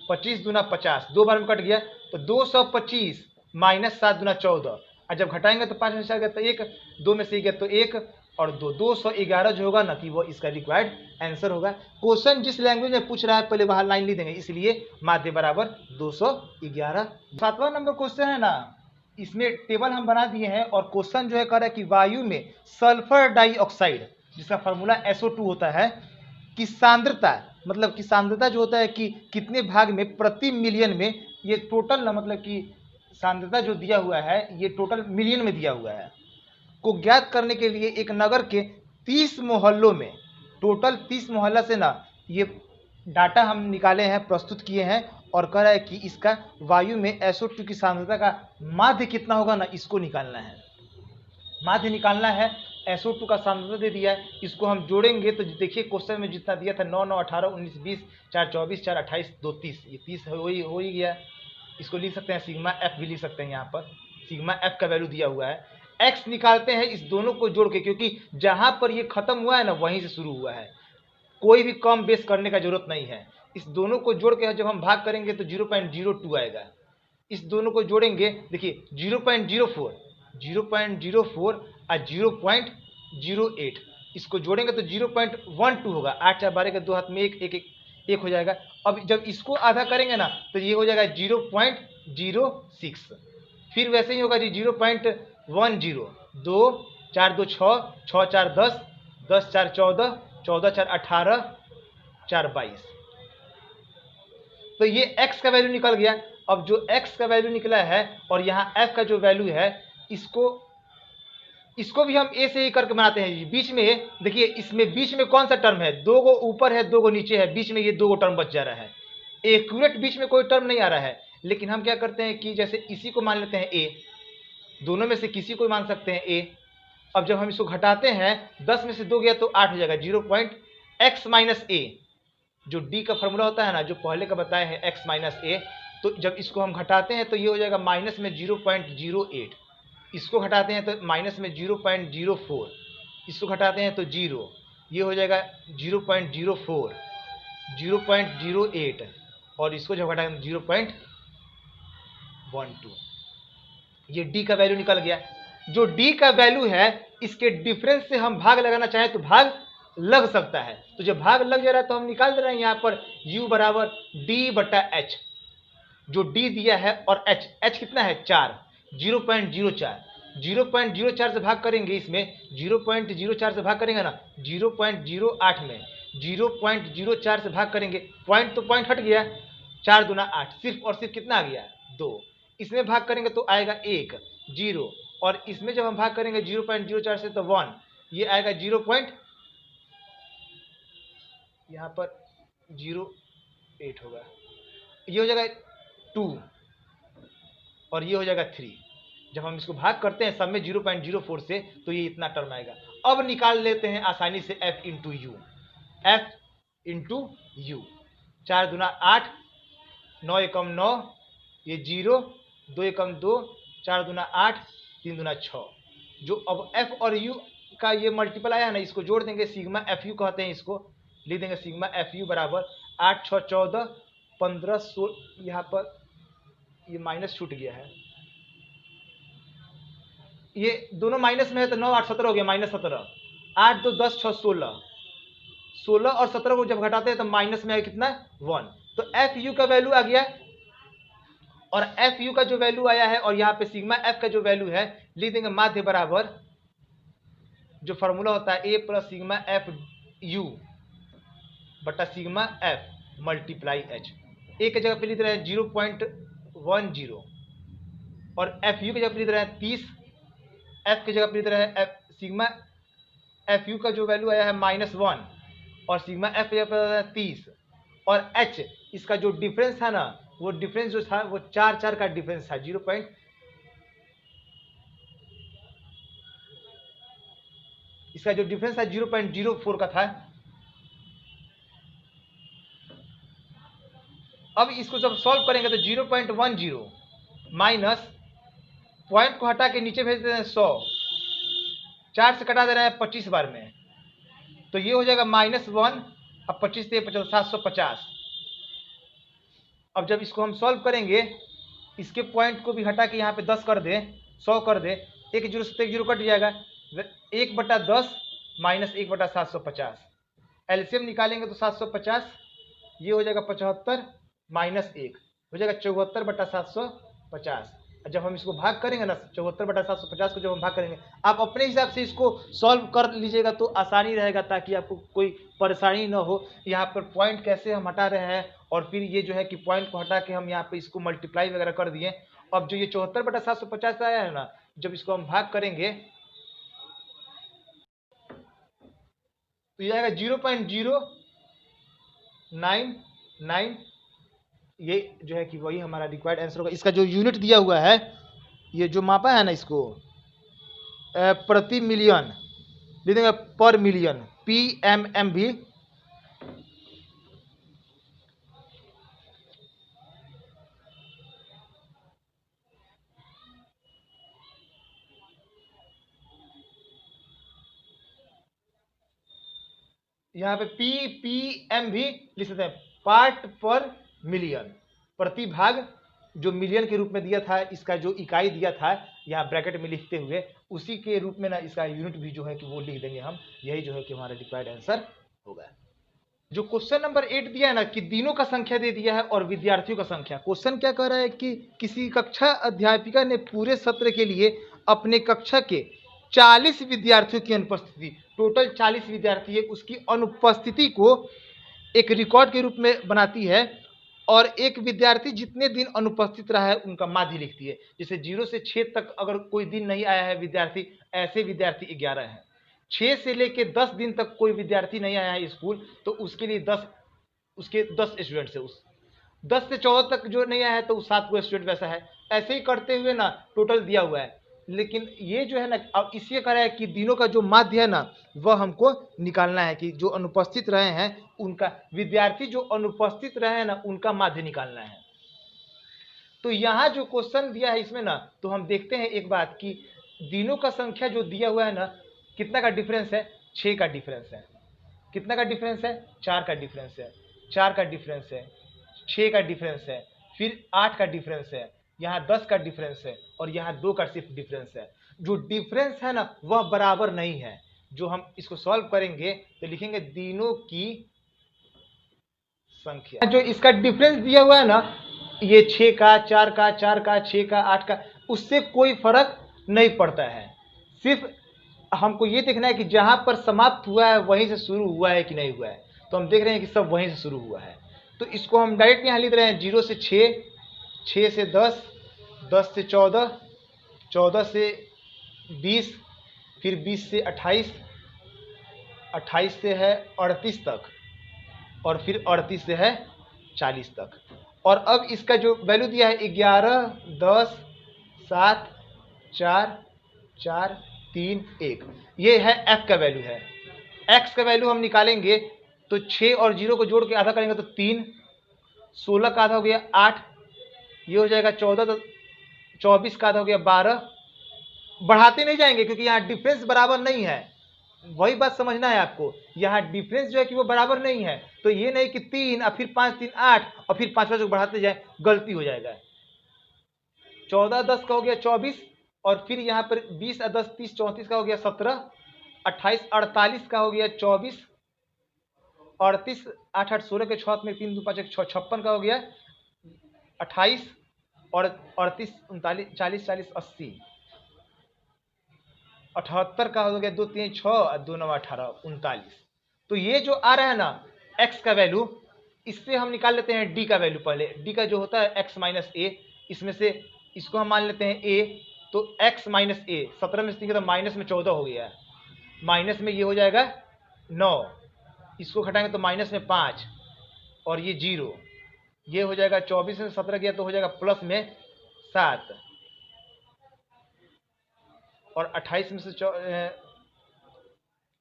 25 दूना 50, 2 बार में कट गया तो 225 -7 दूना 14, और जब घटाएंगे तो 5 में से आ गया तो 1, 2 में से गया तो 1 और 2, 211 जो होगा ना कि वो इसका रिक्वायर्ड आंसर होगा। क्वेश्चन जिस लैंग्वेज में पूछ रहा है पहले वहां लाइन लिख देंगे, इसलिए माध्य बराबर 211। 7वां नंबर क्वेश्चन है ना, इसमें टेबल हम बना दिए हैं और क्वेश्चन जो है कह रहा है कि वायु में सल्फर डाइऑक्साइड, जिसका फार्मूला SO2 होता है, कि सांद्रता, मतलब कि सांद्रता जो होता है कि कितने भाग में प्रति मिलियन में, ये टोटल ना, मतलब कि सांद्रता जो दिया हुआ है ये टोटल मिलियन में दिया हुआ है, को ज्ञात करने के लिए एक नगर के 30 मोहल्लों में, टोटल 30 मोहल्ला से ना ये डाटा हम निकाले हैं, प्रस्तुत किए हैं और कह रहा है कि इसका वायु में SO2 की सांद्रता का माध्य कितना होगा ना, इसको निकालना है। माध्य निकालना है, SO2 का सांद्रता दे दिया है, इसको हम जोड़ेंगे तो देखिए क्वेश्चन में जितना दिया था 9 9 18 19 20 4 24 4 28 2 30, ये 30 हो ही गया। इसको लिख सकते हैं सिग्मा F भी लिख सकते हैं, यहाँ पर सिग्मा F का वैल्यू दिया हुआ है। X निकालते हैं इस दोनों को जोड़ के, क्योंकि जहां पर ये खत्म हुआ है ना वहीं से शुरू हुआ है, कोई भी कम बेस करने का जरूरत नहीं है। इस दोनों को जोड़ के जब हम भाग करेंगे तो 0.02 आएगा। इस दोनों को जोड़ेंगे, देखिए 0.04 और 0.08, इसको जोड़ेंगे तो 0.12 होगा। 8 4 12 के 2 हाथ में एक एक एक एक हो जाएगा। अब जब इसको आधा करेंगे ना तो ये हो जाएगा 0.06। फिर वैसे ही होगा जी 0.10, 2 4 2 6, 6 4 10, 10 4 14, 14 4 18, 4 22। तो ये x का वैल्यू निकल गया। अब जो x का वैल्यू निकला है और यहाँ f का जो वैल्यू है, इसको भी हम a से ही करके बनाते हैं। बीच में देखिए, इसमें बीच में कौन सा टर्म है, दो गो ऊपर है दो गो नीचे है, बीच में ये दो गो टर्म बच जा रहा है। एक्यूरेट बीच में कोई टर्म नहीं आ रहा है, लेकिन हम क्या करते हैं कि जैसे इसी को मान लेते हैं a, दोनों में से किसी को मान सकते हैं a। अब जब हम इसको घटाते हैं 10 में से 2 गया तो 8 हो जाएगा। 0.x माइनस a, जो d का फॉर्मूला होता है ना, जो पहले का बताए हैं x माइनस a, तो जब इसको हम घटाते हैं तो ये हो जाएगा माइनस में 0.08, इसको घटाते हैं तो माइनस में 0.04, इसको घटाते हैं तो 0, ये हो जाएगा 0.04, 0.08 और इसको जब घटाएंगे 0.12। ये d का वैल्यू निकल गया। जो d का वैल्यू है, इसके डिफरेंस से हम भाग लगाना चाहें तो भाग लग सकता है। तो जब भाग लग जा रहा है तो हम निकाल दे रहे हैं यहाँ पर u बराबर d/h, जो d दिया है, और h कितना है 4, 0.04। 0.04 से भाग करेंगे, इसमें 0.04 से भाग करेंगे ना 0.08 में 0.04 से भाग करेंगे, पॉइंट तो पॉइंट हट गया, 4 दूना 8, सिर्फ और सिर्फ कितना आ गया 2। इसमें भाग करेंगे तो आएगा 1 0, और इसमें जब हम भाग करेंगे 0.04 से तो 1, ये आएगा 0. यहाँ पर 0.8 होगा, ये हो जाएगा 2 और ये हो जाएगा 3। जब हम इसको भाग करते हैं सब में 0.04 से तो ये इतना टर्म आएगा। अब निकाल लेते हैं आसानी से f into you, f into you. 4 दूना 8, 9 एकम 9, ये 0, 2 एकम 2, 4 दूना 8, 3 दूना 6। जो अब f और u का ये मल्टीपल आया है ना, इसको जोड़ देंगे, सिग्मा एफ यू कहते हैं इसको, लिख देंगे सिग्मा एफ यू बराबर 8 6 14, 15 16, यहाँ पर ये माइनस छूट गया है, ये दोनों माइनस में है तो 9 8 17 हो गया, -17, 8 2 10 6 16, 16 और 17 को जब घटाते हैं तो माइनस में है कितना 1। तो एफ यू का वैल्यू आ गया, और एफ यू का जो वैल्यू आया है और यहाँ पे सिग्मा एफ का जो वैल्यू है, लिख देंगे माध्य बराबर, जो फॉर्मूला होता है ए प्लस सिग्मा एफ यू बटा सिग्मा एफ मल्टीप्लाई एच। ए की जगह पे लिख रहे हैं 0.10 और एफ यू की जगह पे लिख रहे हैं 30, एफ की जगह पे लिख रहे हैं सिग्मा एफ यू का जो वैल्यू आया है -1 और सिग्मा एफ की जगह पे 30, और एच इसका जो डिफरेंस था ना, वो डिफरेंस जो था वो 4 4 का डिफरेंस था, 0. इसका जो डिफरेंस था 0.04 का था। अब इसको जब सॉल्व करेंगे तो 0.10 माइनस पॉइंट को हटा के नीचे भेज देते हैं 100, 4 से कटा दे रहे हैं 25 बार में, तो ये हो जाएगा -1, अब 25 से 750। अब जब इसको हम सॉल्व करेंगे, इसके पॉइंट को भी हटा के यहाँ पे 10 कर दे, 100 कर दे, 1 0 से 1 0 कट जाएगा, 1/10 माइनस 1/750, एलसीएम निकालेंगे तो 750, ये हो जाएगा 75 माइनस 1 हो जाएगा 74/750। जब हम इसको भाग करेंगे ना 74/750 को जब हम भाग करेंगे, आप अपने हिसाब से इसको सॉल्व कर लीजिएगा तो आसानी रहेगा, ताकि आपको कोई परेशानी ना हो। यहाँ पर पॉइंट कैसे हम हटा रहे हैं, और फिर ये जो है कि पॉइंट को हटा के हम यहाँ पे इसको मल्टीप्लाई वगैरह कर दिए। अब जो ये 74/750 आया है ना, जब इसको हम भाग करेंगे तो ये आएगा 0.099, ये जो है कि वही हमारा रिक्वायर्ड आंसर होगा। इसका जो यूनिट दिया हुआ है, ये जो मापा है ना, इसको प्रति मिलियन दे देंगे, पर मिलियन, PMM भी। यहाँ पे PPM भी लिख सकते हैं, पार्ट पर मिलियन, प्रति भाग जो मिलियन के रूप में दिया था, इसका जो इकाई दिया था यहाँ ब्रैकेट में लिखते हुए, उसी के रूप में ना इसका यूनिट भी जो है कि वो लिख देंगे हम। यही जो है कि हमारा रिक्वायर्ड आंसर होगा। जो क्वेश्चन नंबर 8 दिया है ना कि दिनों का संख्या दे दिया है और विद्यार्थियों का संख्या। क्वेश्चन क्या कह रहा है कि किसी कक्षा अध्यापिका ने पूरे सत्र के लिए अपने कक्षा के 40 विद्यार्थियों की अनुपस्थिति, टोटल 40 विद्यार्थी है, उसकी अनुपस्थिति को एक रिकॉर्ड के रूप में बनाती है और एक विद्यार्थी जितने दिन अनुपस्थित रहा है उनका माध्य लिखती है। जैसे 0 से 6 तक अगर कोई दिन नहीं आया है विद्यार्थी, ऐसे विद्यार्थी 11 हैं। 6 से लेके 10 दिन तक कोई विद्यार्थी नहीं आया है स्कूल, तो उसके लिए 10, उसके 10 स्टूडेंट्स है। उस 10 से 14 तक जो नहीं आया है तो 7 को स्टूडेंट वैसा है। ऐसे ही करते हुए ना टोटल दिया हुआ है। लेकिन ये जो है ना अब इसलिए कह रहा है कि दिनों का जो माध्य है ना वह हमको निकालना है कि जो अनुपस्थित रहे हैं उनका, विद्यार्थी जो अनुपस्थित रहे हैं ना उनका माध्य निकालना है। तो यहाँ जो क्वेश्चन दिया है इसमें ना, तो हम देखते हैं एक बात कि दिनों का संख्या जो दिया हुआ है ना, कितना का डिफरेंस है, 6 का डिफरेंस है। कितना का डिफरेंस है, 4 का डिफरेंस है। 4 का डिफरेंस है, 6 का डिफरेंस है, फिर 8 का डिफरेंस है, यहाँ 10 का डिफरेंस है और यहाँ 2 का सिर्फ डिफरेंस है। जो डिफरेंस है ना वह बराबर नहीं है। जो हम इसको सॉल्व करेंगे तो लिखेंगे दिनों की संख्या। जो इसका डिफरेंस दिया हुआ है ना, ये 6 का, 4 का, 4 का, 6 का, 8 का, उससे कोई फर्क नहीं पड़ता है। सिर्फ हमको ये देखना है कि जहां पर समाप्त हुआ है वहीं से शुरू हुआ है कि नहीं हुआ है। तो हम देख रहे हैं कि सब वहीं से शुरू हुआ है, तो इसको हम डायरेक्ट यहाँ लिख रहे हैं 0 से 6, 6 से 10, 10 से 14, 14 से 20, फिर 20 से 28, 28 से है 38 तक, और फिर 38 से है 40 तक। और अब इसका जो वैल्यू दिया है 11, 10, 7, 4, 4, 3, 1, ये है f का वैल्यू है। x का वैल्यू हम निकालेंगे तो 6 और 0 को जोड़ के आधा करेंगे तो 3, 16 का आधा हो गया 8, ये हो जाएगा 14, तो 24 का आधा हो गया 12। बढ़ाते नहीं जाएंगे क्योंकि यहाँ डिफरेंस बराबर नहीं है। वही बात समझना है आपको, यहाँ डिफरेंस जो है कि वो बराबर नहीं है। तो ये नहीं कि 3 और फिर 5, 3, 8 और फिर 5 5 बढ़ाते जाए, गलती हो जाएगा। 14, 10 का हो गया 24, और फिर यहाँ पर 20 और 10, 30, 34 का हो गया 17, 28, 48 का हो गया 24, 38, 8, 8, 16 के 6 में 3, 2, 5, 1, 6, 56 का हो गया 28, और 38, 39, 40, 40, 80, 78 का हो गया 2, 3, 6 और 2, 9, 18, 39। तो ये जो आ रहा है ना x का वैल्यू, इससे हम निकाल लेते हैं d का वैल्यू। पहले d का जो होता है x माइनस a, इसमें से इसको हम मान लेते हैं a, तो x माइनस a 17 में से तो माइनस में 14 हो गया, माइनस में ये हो जाएगा 9, इसको घटाएंगे तो माइनस में 5 और ये 0, ये हो जाएगा 24 में 17 गया तो हो जाएगा प्लस में 7, और 28 में से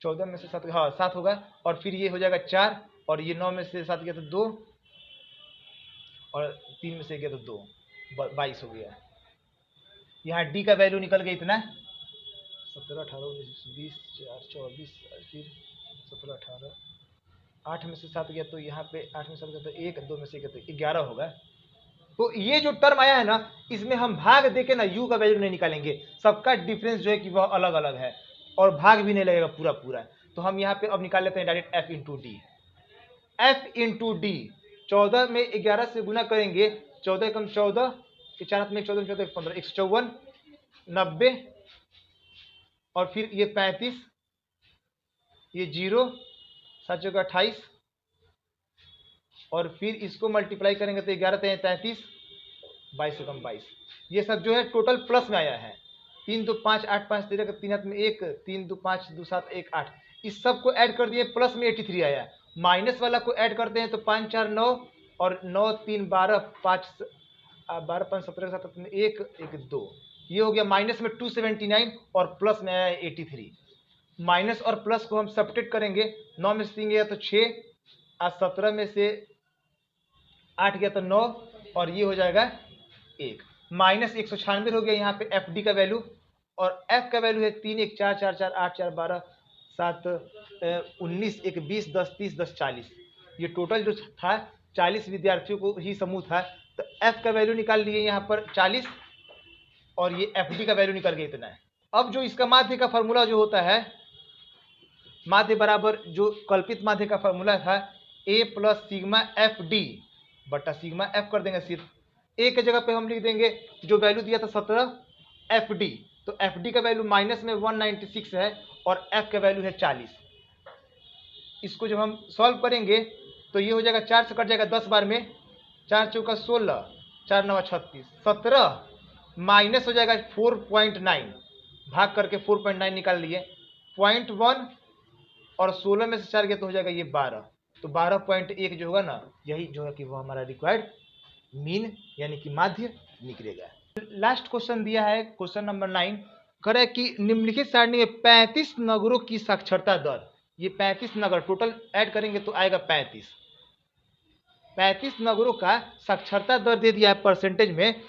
14 में से 7, हाँ 7 होगा, और फिर ये हो जाएगा 4, और ये 9 में से 7 गया तो 2, और 3 में से गया तो 2, 22 हो गया। यहाँ डी का वैल्यू निकल गया इतना 17, 18, 19, 20, 4, 24, फिर 17, 18, 8 में से 7 गया तो यहाँ पे 8 में से 7 गया तो 1, 2 में से गया तो 11 होगा। तो ये जो टर्म आया है ना, इसमें हम भाग देके ना u का वैल्यू नहीं निकालेंगे, सबका डिफरेंस जो है कि वह अलग अलग है और भाग भी नहीं लगेगा पूरा पूरा। तो हम यहाँ पे अब निकाल लेते हैं direct f into D. f into D, 14 में 11 से गुना करेंगे, 14 कम 14 के 4 में 14 14 15, 154, 90, और फिर ये 35, ये 0, 7 जगह 28, और फिर इसको मल्टीप्लाई करेंगे तो 11 3 33, 22 से कम 22। ये सब जो है टोटल प्लस में आया है। 3 2 5 8 5 13 3 हाथ में 1, 3 2 5 2 7 1 8, इस सब को ऐड कर दिए, प्लस में 83 आया। माइनस वाला को ऐड करते हैं तो 5 4 9, और 9 3 12, 5 12 5 17 7 में 1 1 2, ये हो गया माइनस में 279, और प्लस में आया 83। माइनस और प्लस को हम सब्ट्रैक्ट करेंगे, 9 में से 3 गया तो 6, और 17 में से 8 गया तो 9, और ये हो जाएगा 1, माइनस 196 हो गया यहाँ पे एफ डी का वैल्यू। और एफ का वैल्यू है 3 1 4 4 4 8 4 12 7 19 1 20 10 30 10 40, ये टोटल जो था 40 विद्यार्थियों को ही समूह था, तो एफ का वैल्यू निकाल लिए यहाँ पर 40 और ये एफ डी का वैल्यू निकल गया इतना है। अब जो इसका माध्य का फॉर्मूला जो होता है, माध्य बराबर जो कल्पित माध्य का फॉर्मूला था ए प्लस सिग्मा एफ डी बटा सिग्मा एफ कर देंगे। सिर्फ ए के जगह पे हम लिख देंगे जो वैल्यू दिया था 17 एफ डी, तो एफ डी का वैल्यू माइनस में 196 है और एफ का वैल्यू है 40। इसको जब हम सॉल्व करेंगे तो ये हो जाएगा 4 से कट जाएगा 10 बार में, 4 चौका 16, 4 नवा 36, 17 माइनस हो जाएगा 4.9, भाग करके 4.9 निकाल लिए, 0.1 और 16 में से 4 गया तो हो जाएगा ये 12, तो 12.1 जो होगा ना, यही जो है कि वो हमारा रिक्वायर्ड मीन यानी कि माध्य निकलेगा। लास्ट क्वेश्चन दिया है क्वेश्चन नंबर 9, कह रहा है कि निम्नलिखित सारणी में 35 नगरों की साक्षरता दर, ये 35 नगर टोटल ऐड करेंगे तो आएगा 35 नगरों का साक्षरता दर दे दिया है परसेंटेज में,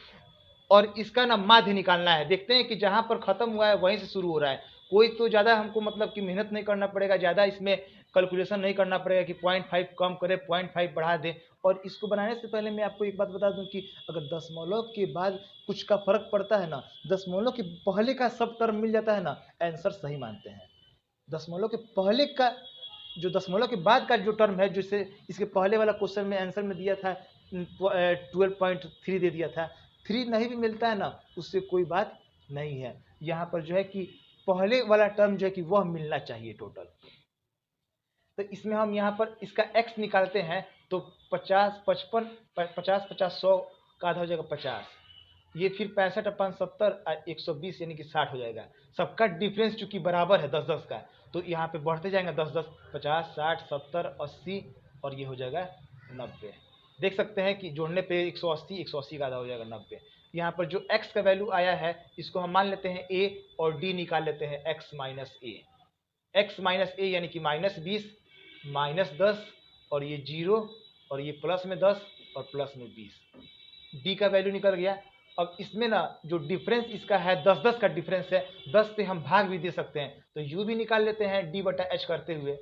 और इसका ना माध्य निकालना है। देखते हैं कि जहां पर खत्म हुआ है वहीं से शुरू हो रहा है, कोई तो ज़्यादा हमको मतलब कि मेहनत नहीं करना पड़ेगा, ज़्यादा इसमें कैलकुलेशन नहीं करना पड़ेगा कि 0.5 कम करे 0.5 बढ़ा दे। और इसको बनाने से पहले मैं आपको एक बात बता दूं कि अगर दशमलव के बाद कुछ का फर्क पड़ता है ना, दशमलव के पहले का सब टर्म मिल जाता है ना, आंसर सही मानते हैं। दशमलव के पहले का जो दशमलव के बाद का जो टर्म है, जिससे इसके पहले वाला क्वेश्चन में आंसर में दिया था 12.3 दे दिया था, 3 नहीं भी मिलता है ना, उससे कोई बात नहीं है। यहाँ पर जो है कि पहले वाला टर्म जो है कि वह मिलना चाहिए टोटल। तो इसमें हम यहाँ पर इसका x निकालते हैं तो 50, 55, 50, 50, 100 का आधा हो जाएगा 50, ये फिर 65, 5, 70, 120 यानी कि 60 हो जाएगा। सबका डिफरेंस चूंकि बराबर है 10-10 का, तो यहाँ पे बढ़ते जाएंगे 10-10, 50, 60, 70, 80 और ये हो जाएगा 90। देख सकते हैं कि जोड़ने पे 180, 180 का आधा हो जाएगा 90। यहाँ पर जो x का वैल्यू आया है इसको हम मान लेते हैं a और d निकाल लेते हैं x माइनस a यानी कि -20 -10 और ये 0 और ये प्लस में 10 और प्लस में 20, d का वैल्यू निकल गया। अब इसमें ना जो डिफरेंस इसका है 10-10 का डिफरेंस है, 10 से हम भाग भी दे सकते हैं, तो u भी निकाल लेते हैं d बटा h करते हुए।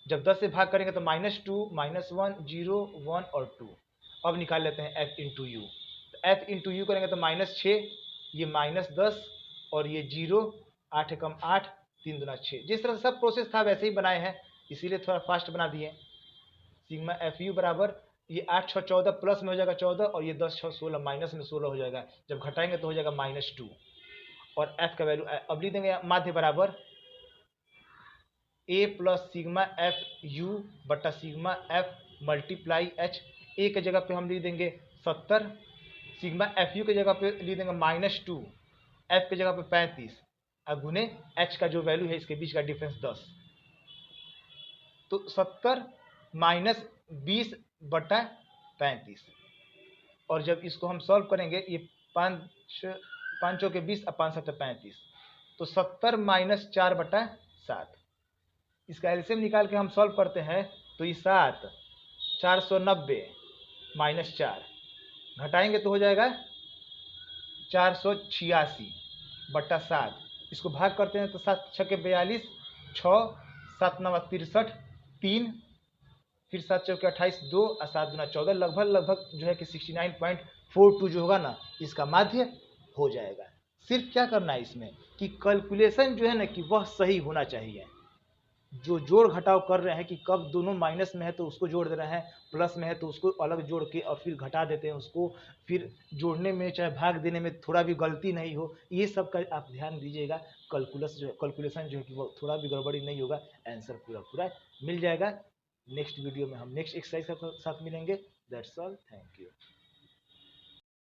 जब 10 से भाग करेंगे तो -2, -1, 0, 1 और 2। अब निकाल लेते हैं f into you, f into you करेंगे तो -6, ये -10 और ये 0, 8 कम 8, 3 दूना 6। जिस तरह से सब प्रोसेस था वैसे ही बनाए हैं, इसीलिए थोड़ा फास्ट बना दिए। सिग्मा एफ यू बराबर ये 8 6 14 प्लस में हो जाएगा 14 और ये 10 6 16 माइनस में 16 हो जाएगा, जब घटाएंगे तो हो जाएगा -2 और f का वैल्यू अब लिख देंगे माध्य बराबर a plus sigma F you बटा सिग्मा एफ मल्टीप्लाई h। ए के जगह पे हम लिख देंगे 70, सिग्मा एफ यू के जगह पे लिख देंगे -2, एफ के जगह पे 35 और गुने h का जो वैल्यू है इसके बीच का डिफरेंस 10, तो 70 माइनस 20 बटा 35। और जब इसको हम सॉल्व करेंगे, ये 5 चौके 20 और 5 7 35, तो 70 माइनस 4 बटा 7। इसका एलसीएम निकाल के हम सॉल्व करते हैं तो ये 7 490 माइनस 4 घटाएंगे तो हो जाएगा 486 बटा 7। इसको भाग करते हैं तो 7 6 42, 6 7 9 63, 3 फिर 7 चौके 28, 2 और 7 दूना 14, लगभग जो है कि 69.42 जो होगा ना, इसका माध्य हो जाएगा। सिर्फ क्या करना है इसमें कि कैलकुलेशन जो है ना कि वह सही होना चाहिए। जो जोड़ घटाव कर रहे हैं कि कब दोनों माइनस में है तो उसको जोड़ दे रहे हैं, प्लस में है तो उसको अलग जोड़ के और फिर घटा देते हैं उसको, फिर जोड़ने में चाहे भाग देने में थोड़ा भी गलती नहीं हो, ये सब का आप ध्यान दीजिएगा। कैलकुलेशन जो है कि वो थोड़ा भी गड़बड़ी नहीं होगा, आंसर पूरा मिल जाएगा। नेक्स्ट वीडियो में हम नेक्स्ट एक्सरसाइज के साथ मिलेंगे। That's all, thank you.